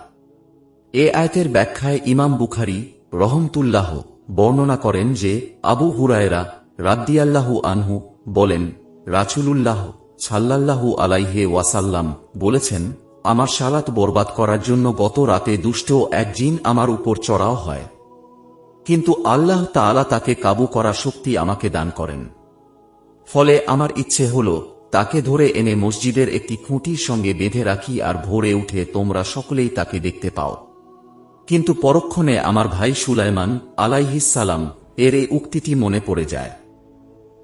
এ আয়াতের ব্যাখ্যায় ইমাম বুখারী রহমতুল্লাহ বর্ণনা করেন যে আবু হুরায়রা রাদিয়াল্লাহু আনহু বলেন, রাসূলুল্লাহ সাল্লাল্লাহু আলাইহি ওয়াসাল্লাম বলেছেন, আমার সালাত বরবাদ করার জন্য গত রাতে দুষ্ট এক জিন আমার উপর চড়াও হয়, কিন্তু আল্লাহ তাআলা তাকে কাবু করার শক্তি আমাকে দান করেন। ফলে আমার ইচ্ছে হল তাকে ধরে এনে মসজিদের একটি খুঁটির সঙ্গে বেঁধে রাখি আর ভোরে উঠে তোমরা সকলেই তাকে দেখতে পাও। কিন্তু পরক্ষণে আমার ভাই সুলাইমান আলাইহিস সালাম এর এই উক্তিটি মনে পড়ে যায়।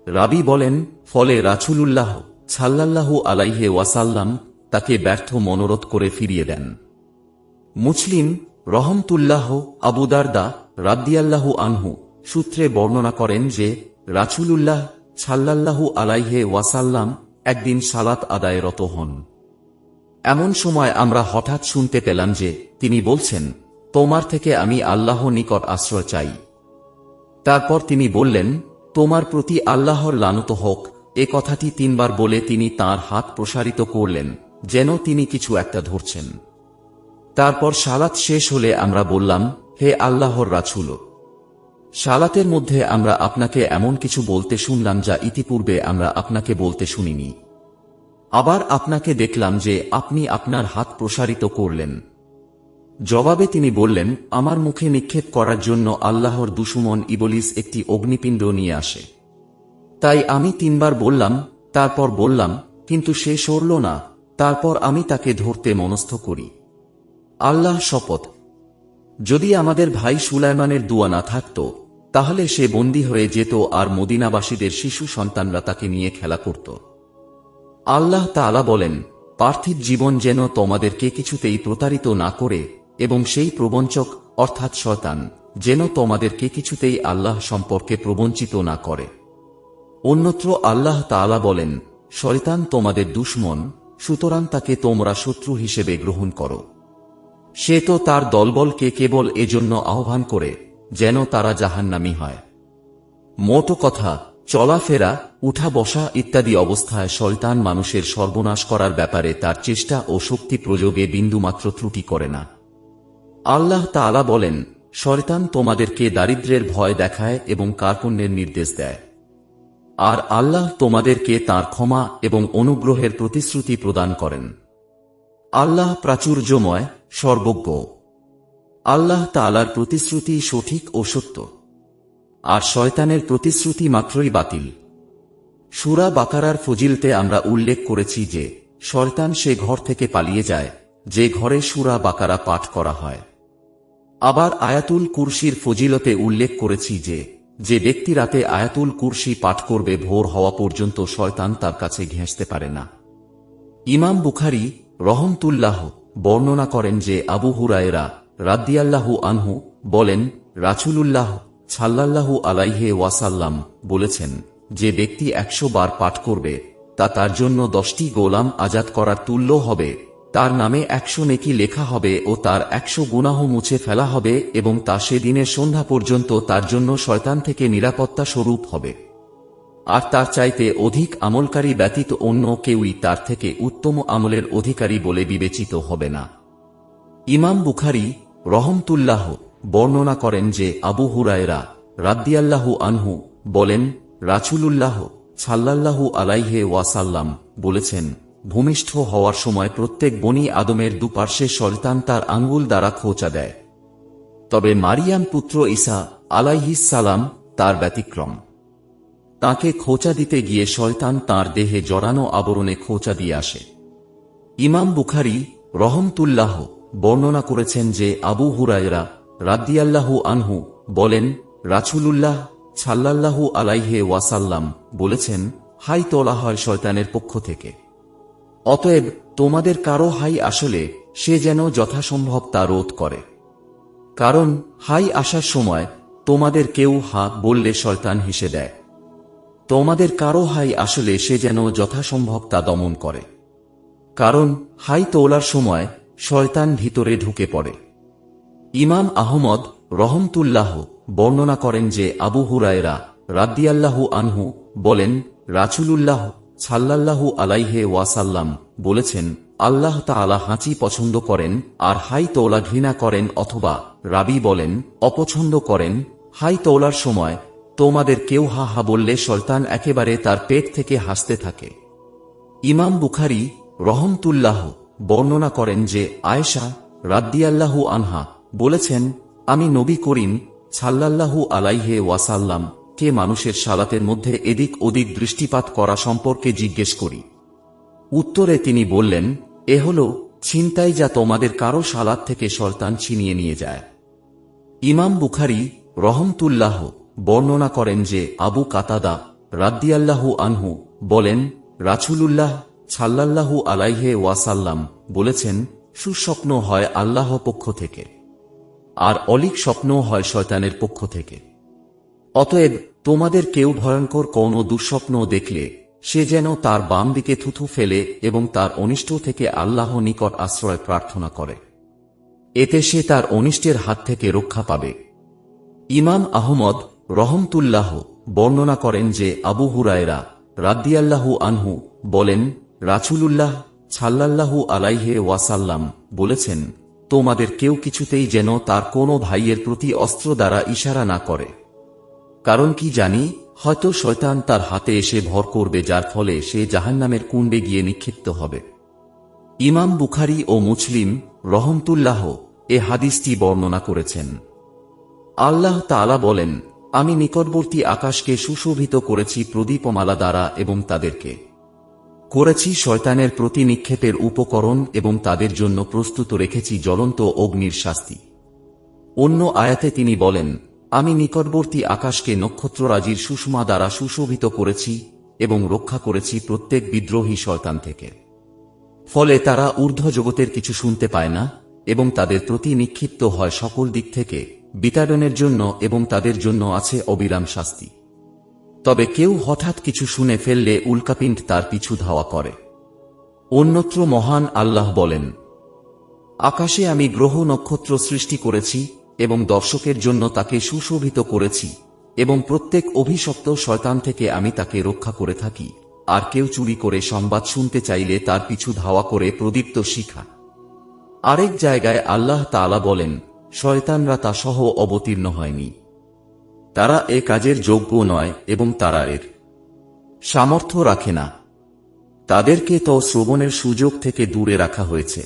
রাবী বলেন, ফলে রাসূলুল্লাহ সাল্লাল্লাহু আলাইহি ওয়াসাল্লাম তাকে ব্যর্থ মনোরথ করে ফিরিয়ে দেন। মুসলিম রহমতুল্লাহ আবু দারদা রাদিয়াল্লাহু আনহু সূত্রে বর্ণনা করেন যে রাসূলুল্লাহ সাল্লাল্লাহু আলাইহি ওয়াসাল্লাম একদিন সালাত আদায়ে রত হন। এমন সময় আমরা হঠাৎ শুনতে পেলাম যে তিনি বলছেন, তোমার থেকে আমি আল্লাহ নিকট আশ্রয় চাই। তারপর তিনি বললেন, তোমার প্রতি আল্লাহর লানত হোক। এ কথাটি 3 বার বলে তিনি তার হাত প্রসারিত করলেন যেন তিনি কিছু একটা ধরছেন। তারপর সালাত শেষ হলে আমরা বললাম, হে আল্লাহর রাসূল, সালাতের মধ্যে আমরা আপনাকে এমন কিছু বলতে শুনলাম যা ইতিপূর্বে আমরা আপনাকে বলতে শুনিনি। আবার আপনাকে দেখলাম যে আপনি আপনার হাত প্রসারিত করলেন। জবাবে তিনি বললেন, আমার মুখে নিক্ষেপ করার জন্য আল্লাহর দুশমন ইবলিস একটি অগ্নিপিণ্ড নিয়ে আসে। তাই আমি 3 বার বললাম, তারপর বললাম, কিন্তু সে সরল না। তারপর আমি তাকে ধরতে মনস্থ করি। আল্লাহ শপথ, যদি আমাদের ভাই সুলাইমানের দুয়া না থাকত তাহলে সে বন্দী হয়ে যেত আর মদিনাবাসীদের শিশু সন্তানরা তাকে নিয়ে খেলা করত। আল্লাহ তাআলা বলেন, পার্থিব জীবন যেন তোমাদেরকে কিছুতেই প্রতারিত না করে এবং সেই প্রবঞ্চক অর্থাৎ শয়তান যেন তোমাদেরকে কিছুতেই আল্লাহ সম্পর্কে প্রবঞ্চিত না করে। অন্যত্র আল্লাহ তাআলা বলেন, শয়তান তোমাদের দুশমন, সুতরাং তাকে তোমরা শত্রু হিসেবে গ্রহণ করো। সে তো তার দলবলকে কেবল এজন্য আহ্বান করে যেন তারা জাহান্নামী হয়। মোট কথা, চলাফেরা, উঠা বসা ইত্যাদি অবস্থায় শয়তান মানুষের সর্বনাশ করার ব্যাপারে তার চেষ্টা ও শক্তি প্রয়োগে বিন্দুমাত্র ত্রুটি করে না। আল্লাহ তাআলা বলেন, শয়তান তোমাদেরকে দারিদ্র্যের ভয় দেখায় এবং কার্পণ্যের নির্দেশ দেয়। আর আল্লাহ তোমাদেরকে তাঁর ক্ষমা এবং অনুগ্রহের প্রতিশ্রুতি প্রদান করেন। আল্লাহ প্রাচুর্যময়, সর্বজ্ঞ। আল্লাহ তাআলার প্রতিশ্রুতি সঠিক ও সত্য, আর শয়তানের প্রতিশ্রুতি মাত্রই বাতিল। সূরা বাকারার ফজিলতে আমরা উল্লেখ করেছি যে শয়তান সে ঘর থেকে পালিয়ে যায় যে ঘরে সূরা বাকারা পাঠ করা হয়। আবার আয়াতুল কুরসির ফজিলতে উল্লেখ করেছি যে যে ব্যক্তি রাতে আয়াতুল কুরসি পাঠ করবে ভোর হওয়া পর্যন্ত শয়তান তার কাছে ঘেঁষতে পারে না। ইমাম বুখারী রহমতুল্লাহ বর্ণনা করেন যে আবু হুরায়রা রাদিয়াল্লাহু আনহু বলেন, রাসূলুল্লাহ সাল্লাল্লাহু আলাইহি ওয়াসাল্লাম বলেছেন, যে ব্যক্তি 100 বার পাঠ করবে তা তার জন্য 10টি গোলাম আজাদ করার তুল্য হবে, তার নামে 100 নেকি লেখা হবে ও তার 100 গুনাহ মুছে ফেলা হবে এবং তা সেদিনের সন্ধ্যা পর্যন্ত তার জন্য শয়তান থেকে নিরাপত্তা স্বরূপ হবে। আর তার চাইতে অধিক আমলকারী ব্যতীত অন্য কেউই তার থেকে উত্তম আমলের অধিকারী বলে বিবেচিত হবে না। ইমাম বুখারী রহমতুল্লাহ বর্ণনা করেন যে আবু হুরায়রা রাদিয়াল্লাহু আনহু বলেন, রাসূলুল্লাহ সাল্লাল্লাহু আলাইহি ওয়াসাল্লাম বলেছেন, ভূমিষ্ঠ হওয়ার সময় প্রত্যেক বনি আদমের দুপার্শ্বে শয়তান তার আঙ্গুল দ্বারা খোঁচা দেয়, তবে মারিয়াম পুত্র ঈসা আলাইহিস সালাম তার ব্যতিক্রম। তাকে খোঁচা দিতে গিয়ে শয়তান তাঁর দেহে জড়ানো আবরণে খোঁচা দিয়ে আসে। ইমাম বুখারী রহমতুল্লাহ বর্ণনা করেছেন যে আবু হুরায়রা রাদিয়াল্লাহু আনহু বলেন, রাসূলুল্লাহ সাল্লাল্লাহু আলাইহি ওয়াসাল্লাম বলেছেন, হাই তোলা হয় শয়তানের পক্ষ থেকে। অতএব তোমাদের কারো হাই আসলে সে যেন যথাসম্ভব তা রোধ করে, কারণ হাই আসার সময় তোমাদের কেউ হা বললে শয়তান হেসে দেয়। তোমাদের কারো হাই আসলে সে যেন যথাসম্ভব তা দমন করে, কারণ হাই তোলার সময় শয়তান ভিতরে ঢুকে পড়ে। ইমাম আহমদ রহমতুল্লাহ বর্ণনা করেন যে আবু হুরায়রা রাদিয়াল্লাহু আনহু বলেন, রাসূলুল্লাহ সাল্লাল্লাহু আলাইহি ওয়াসাল্লাম বলেছেন, আল্লাহ তাআলা হাঁচি পছন্দ করেন আর হাই তোলা ঘৃণা করেন, অথবা রাবী বলেন অপছন্দ করেন। হাই তোলার সময় তোমাদের কেউ হা হা বললে শয়তান একেবারে তার পেট থেকে হাসতে থাকে। ইমাম বুখারী রহমতুল্লাহ বর্ণনা করেন যে আয়েশা রাদিয়াল্লাহু আনহা বলেছেন, আমি নবী করিম সাল্লাল্লাহু আলাইহি ওয়াসাল্লাম কে মানুষের সালাতের মধ্যে এদিক ওদিক দৃষ্টিপাত করা সম্পর্কে জিজ্ঞেস করি। উত্তরে তিনি বললেন, এ হল ছিনতাই যা তোমাদের কারো সালাত থেকে শয়তান ছিনিয়ে নিয়ে যায়। ইমাম বুখারী রহমতুল্লাহ বর্ণনা করেন যে আবু কাতাদা রাদিয়াল্লাহু আনহু বলেন, রাসূলুল্লাহ সাল্লাল্লাহু আলাইহি ওয়াসাল্লাম বলেছেন, সুস্বপ্ন হয় আল্লাহ পক্ষ থেকে, আর অলিক স্বপ্ন হয় শয়তানের পক্ষ থেকে। অতএব তোমাদের কেউ ভয়ঙ্কর কোনো দুঃস্বপ্ন দেখলে সে যেন তার বাম দিকে থুথু ফেলে এবং তার অনিষ্ট থেকে আল্লাহ নিকট আশ্রয় প্রার্থনা করে, এতে সে তার অনিষ্টের হাত থেকে রক্ষা পাবে। ইমাম আহমদ রহমতুল্লাহ বর্ণনা করেন যে আবু হুরায়রা রাদিয়াল্লাহু আনহু বলেন, রাসূলুল্লাহ সাল্লাল্লাহু আলাইহি ওয়াসাল্লাম বলেছেন, তোমাদের কেউ কিছুতেই যেন তার কোনো ভাইয়ের প্রতি অস্ত্র দ্বারা ইশারা না করে, কারণ কি জানি হয়তো শয়তান তার হাতে এসে ভর করবে, যার ফলে সে জাহান্নামের কুণ্ডে গিয়ে নিক্ষিপ্ত হবে। ইমাম বুখারী ও মুসলিম রহমতুল্লাহ এ হাদিসটি বর্ণনা করেছেন। আল্লাহ তাআলা বলেন, আমি নিকটবর্তী আকাশকে সুশোভিত করেছি প্রদীপমালা দ্বারা এবং তাদেরকে করেছি শয়তানের প্রতি নিক্ষেপের উপকরণ এবং তাদের জন্য প্রস্তুত রেখেছি জ্বলন্ত অগ্নির শাস্তি। অন্য আয়াতে তিনি বলেন, আমি নিকটবর্তী আকাশকে নক্ষত্ররাজির সুষমা দ্বারা সুশোভিত করেছি এবং রক্ষা করেছি প্রত্যেক বিদ্রোহী শয়তান থেকে। ফলে তারা ঊর্ধ্ব জগতের কিছু শুনতে পায় না এবং তাদের প্রতি নিক্ষিপ্ত হয় সকল দিক থেকে বিতাড়নের জন্য, এবং তাদের জন্য আছে অবিরাম শাস্তি। তবে কেউ হঠাৎ কিছু শুনে ফেললে উল্কাপিণ্ড তার পিছু ধাওয়া করে। অন্যত্র মহান আল্লাহ বলেন, আকাশে আমি গ্রহ নক্ষত্র সৃষ্টি করেছি এবং দর্শকের জন্য তাকে সুশোভিত করেছি, এবং প্রত্যেক অভিশপ্ত শয়তান থেকে আমি তাকে রক্ষা করে থাকি। আর কেউ চুরি করে সংবাদ শুনতে চাইলে তার পিছু ধাওয়া করে প্রদীপ্ত শিখা। আরেক জায়গায় আল্লাহ তাআলা বলেন, শয়তানরা তা সহ অবতীর্ণ হয়নি। তারা এ কাজের যোগ্য নয় এবং তারা এর সামর্থ্য রাখে না। তাদেরকে তো শ্রবণের সুযোগ থেকে দূরে রাখা হয়েছে।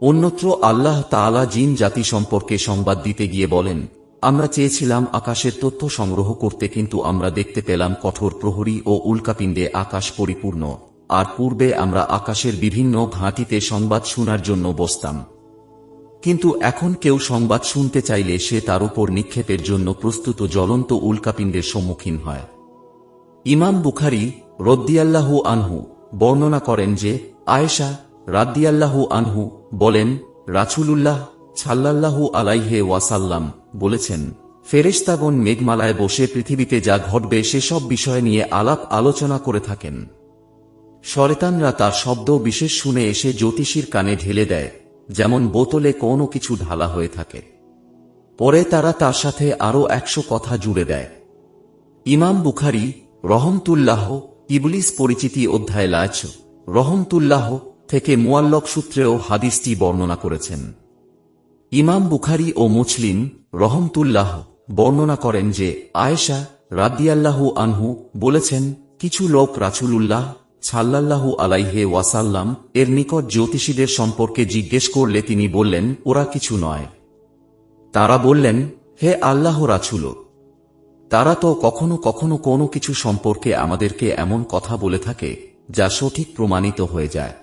অন্যত্র আল্লাহ তাআলা জিন জাতি সম্পর্কে সংবাদ দিতে গিয়ে বলেন, আমরা চেয়েছিলাম আকাশের তথ্য সংগ্রহ করতে, কিন্তু আমরা দেখতে পেলাম কঠোর প্রহরী ও উল্কাপিণ্ডে আকাশ পরিপূর্ণ, আর পূর্বে আমরা আকাশের বিভিন্ন ঘাঁটিতে সংবাদ শোনার জন্য বসতাম। কিন্তু এখন কেউ সংবাদ শুনতে চাইলে সে তার উপর নিক্ষেপের জন্য প্রস্তুত জ্বলন্ত উল্কাপিণ্ডের সম্মুখীন হয়। ইমাম বুখারী রাদিয়াল্লাহু আনহু বর্ণনা করেন যে আয়েশা রাদিয়াল্লাহু আনহু বলেন, রাসূলুল্লাহ সাল্লাল্লাহু আলাইহি ওয়াসাল্লাম বলেছেন, ফেরেশতাগণ মেঘমালায় বসে পৃথিবীতে যা ঘটবে সেসব বিষয় নিয়ে আলাপ আলোচনা করে থাকেন। শয়তানরা তার শব্দ বিশেষ শুনে এসে জ্যোতিষীর কানে ঢেলে দেয়, যেমন বোতলে কোনো কিছু ঢালা হয়ে থাকে। পরে তারা তার সাথে আরও 100 কথা জুড়ে দেয়। ইমাম বুখারী রহমতুল্লাহ ইবলিস পরিচিতি অধ্যায় লাচ রহমতুল্লাহ থেকে মুআল্লাক সূত্রেও হাদিসটি বর্ণনা করেছেন। ইমাম বুখারী ও মুসলিম রহমতুল্লাহ বর্ণনা করেন যে আয়েশা রাদিয়াল্লাহু আনহু বলেছেন, কিছু লোক রাসূলুল্লাহ সাল্লাল্লাহু আলাইহি ওয়াসাল্লাম এর নিকট জ্যোতিষীদের সম্পর্কে জিজ্ঞেস করলে তিনি বললেন, ওরা কিছু নয়। তারা বললেন, হে আল্লাহ রাসূল, তারা তো কখনো কখনো কোনো কিছু সম্পর্কে আমাদেরকে এমন কথা বলে থাকে যা সঠিক প্রমাণিত হয়ে যায়।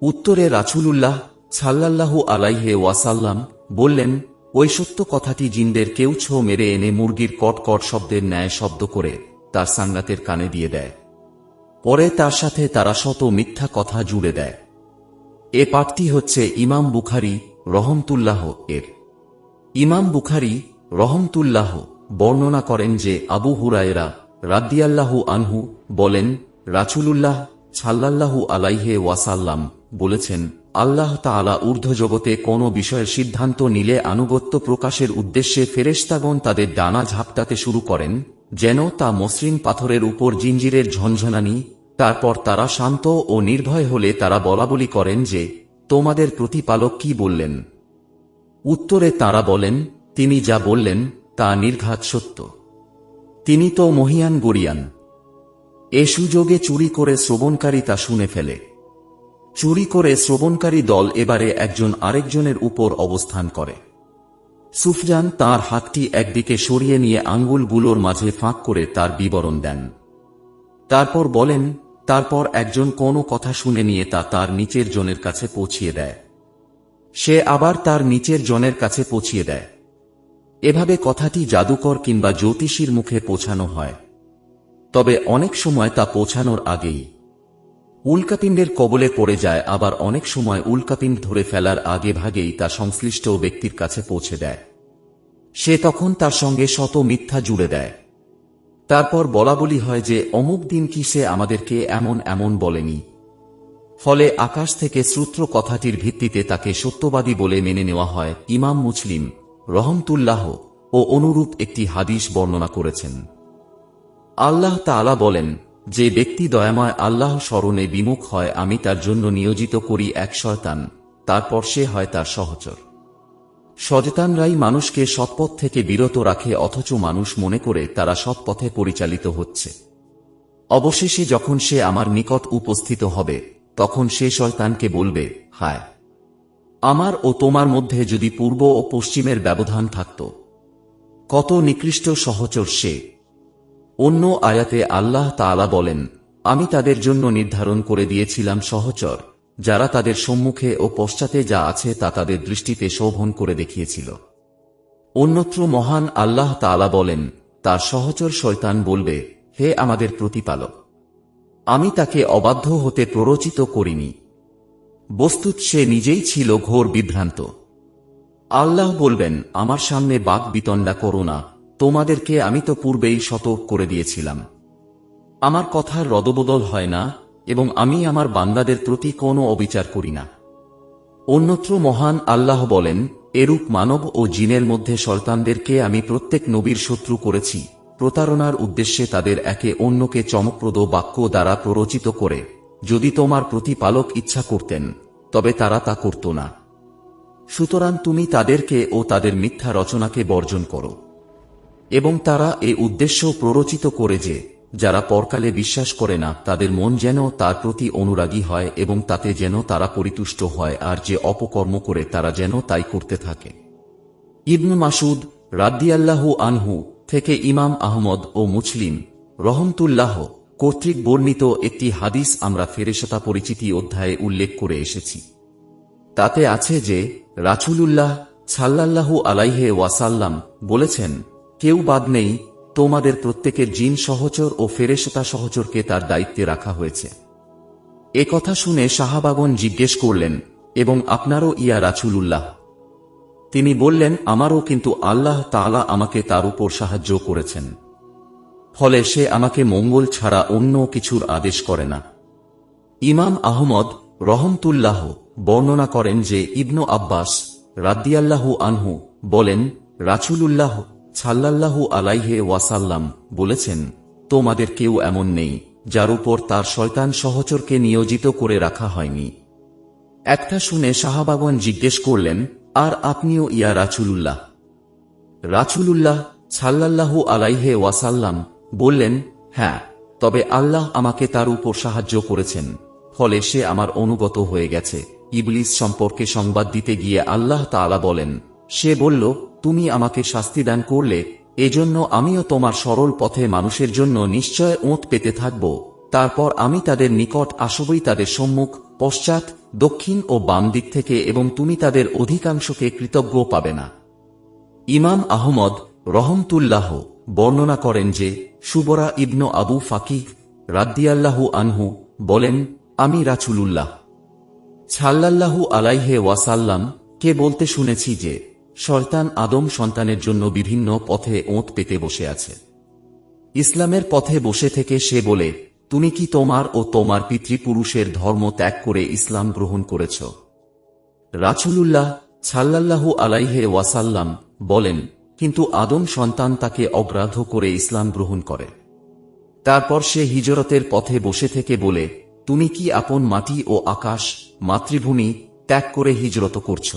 উত্তরে রাসূলুল্লাহ সাল্লাল্লাহু আলাইহি ওয়াসাল্লাম বললেন, ওই সত্য কথাটি জিনদের কেউ ছো মেরে এনে মুরগির কটকট শব্দের ন্যায় শব্দ করে তার সাংগাতের কানে দিয়ে দেয়। পরে তার সাথে তারা শত মিথ্যা কথা জুড়ে দেয়। এ পাঠটি হচ্ছে ইমাম বুখারী রহমতুল্লাহ এর। ইমাম বুখারী রহমতুল্লাহ বর্ণনা করেন যে আবু হুরায়রা রাদিয়াল্লাহু আনহু বলেন, রাসূলুল্লাহ সাল্লাল্লাহু আলাইহি ওয়াসাল্লাম বলেছেন, আল্লাহ তাআলা ঊর্ধ্বজগতে কোনো বিষয়ের সিদ্ধান্ত নিলে আনুগত্য প্রকাশের উদ্দেশ্যে ফেরেশতাগণ তাদের ডানা ঝাপটাতে শুরু করেন, যেন তা মসৃণ পাথরের উপর জিঞ্জিরের ঝনঝনানি। তারপর তারা শান্ত ও নির্ভয় হলে তারা বলাবলি করেন যে, তোমাদের প্রতিপালক কি বললেন? উত্তরে তারা বলেন, তিনি যা বললেন তা নির্ঘাত সত্য। তিনি তো মহিয়ান গরিয়ান। এ সুযোগে চুরি করে শ্রবণকারী তা শুনে ফেলে। চুরি করে শ্রবণকারী দল এবারে একজন আরেকজনের উপর অবস্থান করে। সুফয়ান তাঁর হাতটি একদিকে সরিয়ে নিয়ে আঙ্গুলগুলোর মাঝে ফাঁক করে তার বিবরণ দেন। তারপর বলেন, তারপর একজন কোনো কথা শুনে নিয়ে তা তার নিচের জনের কাছে পৌঁছিয়ে দেয়। সে আবার তার নিচের জনের কাছে পৌঁছিয়ে দেয়। এভাবে কথাটি জাদুকর কিংবা জ্যোতিষীর মুখে পৌঁছানো হয়। তবে অনেক সময় তা পৌঁছানোর আগেই উল্কাপিণ্ডের কবলে পড়ে যায়, আবার অনেক সময় উল্কাপিণ্ড ধরে ফেলার আগে ভাগেই তা সংশ্লিষ্ট ব্যক্তির কাছে পৌঁছে দেয়। সে তখন তার সঙ্গে শত মিথ্যা জুড়ে দেয়। তারপর বলাবলি হয় যে অমুক দিন কি সে আমাদেরকে এমন এমন বলেনি। ফলে আকাশ থেকে শ্রুত কথাটির ভিত্তিতে তাকে সত্যবাদী বলে মেনে নেওয়া হয়। ইমাম মুসলিম রহমতুল্লাহ ও অনুরূপ একটি হাদিস বর্ণনা করেছেন। আল্লাহ তাআলা বলেন, যে ব্যক্তি দয়াময় আল্লাহ স্মরণে বিমুখ হয় আমি তার জন্য নিয়োজিত করি এক শয়তান, তারপর সে হয় তার সহচর। শয়তানরাই মানুষকে সৎপথ থেকে বিরত রাখে, অথচ মানুষ মনে করে তারা সৎপথে পরিচালিত হচ্ছে। অবশেষে যখন সে আমার নিকট উপস্থিত হবে তখন সে শয়তানকে বলবে, হায়, আমার ও তোমার মধ্যে যদি পূর্ব ও পশ্চিমের ব্যবধান থাকত। কত নিকৃষ্ট সহচর সে। অন্য আয়াতে আল্লাহ তাআলা বলেন, আমি তাদের জন্য নির্ধারণ করে দিয়েছিলাম সহচর, যারা তাদের সম্মুখে ও পশ্চাতে যা আছে তা তাদের দৃষ্টিতে শোভন করে দেখিয়েছিল। অন্যত্র মহান আল্লাহ তাআলা বলেন, তার সহচর শয়তান বলবে, হে আমাদের প্রতিপালক, আমি তাকে অবাধ্য হতে প্ররোচিত করিনি। বস্তুত সে নিজেই ছিল ঘোর বিভ্রান্ত। আল্লাহ বলবেন, আমার সামনে বাক বিতণ্ডা করো না, তোমাদেরকে আমি তো পূর্বেই সতর্ক করে দিয়েছিলাম। আমার কথার রদবদল হয় না এবং আমি আমার বান্দাদের প্রতি কোনো অবিচার করি না। অন্যত্র মহান আল্লাহ বলেন, এরূপ মানব ও জিনের মধ্যে শয়তানদেরকে আমি প্রত্যেক নবীর শত্রু করেছি, প্রতারণার উদ্দেশ্যে তাদের একে অন্যকে চমকপ্রদ বাক্য দ্বারা প্ররোচিত করে। যদি তোমার প্রতিপালক ইচ্ছা করতেন তবে তারা তা করত না। সুতরাং তুমি তাদেরকে ও তাদের মিথ্যা রচনাকে বর্জন করো। এবং তারা এ উদ্দেশ্য প্ররোচিত করে যে যারা পরকালে বিশ্বাস করে না তাদের মন যেন তার প্রতি অনুরাগী হয় এবং তাতে যেন তারা পরিতুষ্ট হয়, আর যে অপকর্ম করে তারা যেন তাই করতে থাকে। ইবনে মাসউদ রাদিয়াল্লাহু আনহু থেকে ইমাম আহমদ ও মুসলিম রহমতুল্লাহ কর্তৃক বর্ণিত একটি হাদিস আমরা ফেরেশতা পরিচিতি অধ্যায়ে উল্লেখ করে এসেছি। তাতে আছে যে রাসূলুল্লাহ সাল্লাল্লাহু আলাইহি ওয়াসাল্লাম বলেছেন, কেউ বাদ নেই, তোমাদের প্রত্যেকের জিন সহচর ও ফেরেশতা সহচরকে তার দায়িত্বে রাখা হয়েছে। এ কথা শুনে সাহাবাগণ জিজ্ঞেস করলেন, এবং আপনারও ইয়া রাসূলুল্লাহ? তিনি বললেন, আমারও, কিন্তু আল্লাহ তাআলা আমাকে তার উপর সাহায্য করেছেন, ফলে সে আমাকে মঙ্গল ছাড়া অন্য কিছুর আদেশ করে না। ইমাম আহমদ রহমতুল্লাহ বর্ণনা করেন যে ইবনু আব্বাস রাদিয়াল্লাহু আনহু বলেন, রাসূলুল্লাহ সাল্লাল্লাহু আলাইহি ওয়াসাল্লাম বলেছেন, তোমাদের কেউ এমন নেই যার উপর তার শয়তান সহচরকে নিয়োজিত করে রাখা হয়নি। একটা শুনে সাহাবাগণ জিজ্ঞেস করলেন, আর আপনিও ইয়া রাসূলুল্লাহ? রাসূলুল্লাহ সাল্লাল্লাহু আলাইহি ওয়াসাল্লাম বললেন, হ্যাঁ, তবে আল্লাহ আমাকে তার উপর সাহায্য করেছেন, ফলে সে আমার অনুগত হয়ে গেছে। ইবলিস সম্পর্কে সংবাদ দিতে গিয়ে আল্লাহ তাআলা বলেন, সে বলল, তুমি আমাকে শাস্তি দান করলে, এজন্য আমিও তোমার সরল পথে মানুষের জন্য নিশ্চয় ওঁত পেতে থাকব। তারপর আমি তাদের নিকট আসবই তাদের সম্মুখ, পশ্চাৎ, দক্ষিণ ও বাম দিক থেকে, এবং তুমি তাদের অধিকাংশকে কৃতজ্ঞ পাবে না। ইমাম আহমদ রহমতুল্লাহ বর্ণনা করেন যে সুবরা ইবনু আবু ফাকিহ রাদিয়াল্লাহু আনহু বলেন, আমি রাসূলুল্লাহ সাল্লাল্লাহু আলাইহি ওয়াসাল্লাম কে বলতে শুনেছি যে শয়তান আদম সন্তানের জন্য বিভিন্ন পথে ওঁত পেতে বসে আছে। ইসলামের পথে বসে থেকে সে বলে, তুমি কি তোমার ও তোমার পিতৃপুরুষের ধর্ম ত্যাগ করে ইসলাম গ্রহণ করেছ? রাসূলুল্লাহ সাল্লাল্লাহু আলাইহি ওয়াসাল্লাম বলেন, কিন্তু আদম সন্তান তাকে অগ্রাহ্য করে ইসলাম গ্রহণ করে। তারপর সে হিজরতের পথে বসে থেকে বলে, তুমি কি আপন মাটি ও আকাশ, মাতৃভূমি ত্যাগ করে হিজরত করছ?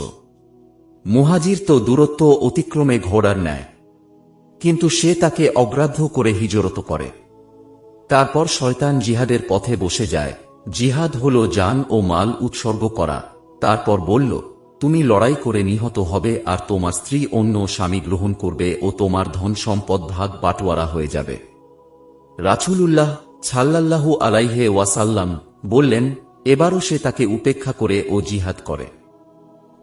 মুহাজির তো দূরত্ব অতিক্রমে ঘোড়ার ন্যায়, কিন্তু সে তাকে অগ্রাহ্য করে হিজরত করে। তারপর শয়তান জিহাদের পথে বসে যায়। জিহাদ হল জান ও মাল উৎসর্গ করা। তারপর বলল, তুমি লড়াই করে নিহত হবে, আর তোমার স্ত্রী অন্য স্বামী গ্রহণ করবে ও তোমার ধন সম্পদ ভাগ বাটোয়ারা হয়ে যাবে। রাসূলুল্লাহ সাল্লাল্লাহু আলাইহি ওয়াসাল্লাম বললেন, এবারও সে তাকে উপেক্ষা করে ও জিহাদ করে।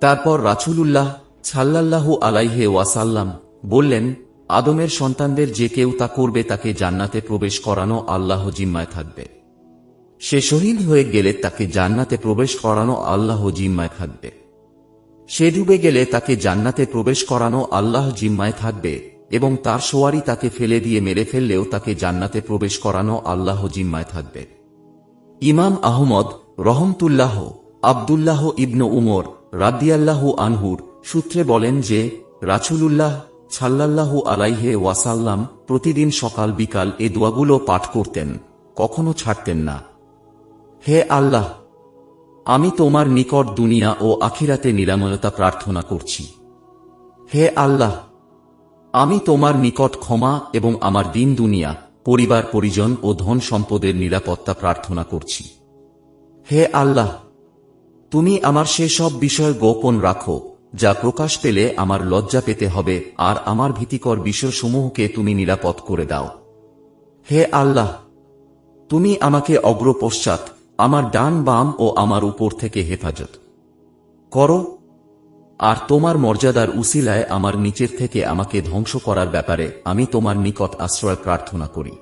তারপর রাসূলুল্লাহ সাল্লাল্লাহু আলাইহি ওয়াসাল্লাম বললেন, আদমের সন্তানদের যে কেউ তা করবে তাকে জান্নাতে প্রবেশ করানো আল্লাহ জিম্মায় থাকবে। সে শহীদ হয়ে গেলে তাকে জান্নাতে প্রবেশ করানো আল্লাহ জিম্মায় থাকবে। সে ডুবে গেলে তাকে জান্নাতে প্রবেশ করানো আল্লাহ জিম্মায় থাকবে, এবং তার সোয়ারি তাকে ফেলে দিয়ে মেরে ফেললেও তাকে জান্নাতে প্রবেশ করানো আল্লাহ জিম্মায় থাকবে। ইমাম আহমদ রহমতুল্লাহ আব্দুল্লাহ ইবনু উমর রাদিয়াল্লাহু আনহুর সূত্রে বলেন যে রাসূলুল্লাহ সাল্লাল্লাহু আলাইহি ওয়াসাল্লাম প্রতিদিন সকাল বিকাল এ দোয়াগুলো পাঠ করতেন, কখনো ছাড়তেন না। হে আল্লাহ, আমি তোমার নিকট দুনিয়া ও আখিরাতে নিরাময়তা প্রার্থনা করছি। হে আল্লাহ, আমি তোমার নিকট ক্ষমা এবং আমার দিন দুনিয়া, পরিবার পরিজন ও ধন সম্পদের নিরাপত্তা প্রার্থনা করছি। হে আল্লাহ, তুমি আমার সেসব বিষয় গোপন রাখো যা প্রকাশ পেলে আমার লজ্জা পেতে হবে, আর আমার ভীতিকর বিষয়সমূহকে তুমি নিরাপদ করে দাও। হে আল্লাহ, তুমি আমাকে অগ্র পশ্চাৎ, আমার ডান বাম ও আমার উপর থেকে হেফাজত করো, আর তোমার মর্যাদার উসিলায় আমার নিচের থেকে আমাকে ধ্বংস করার ব্যাপারে আমি তোমার নিকট আশ্রয় প্রার্থনা করি।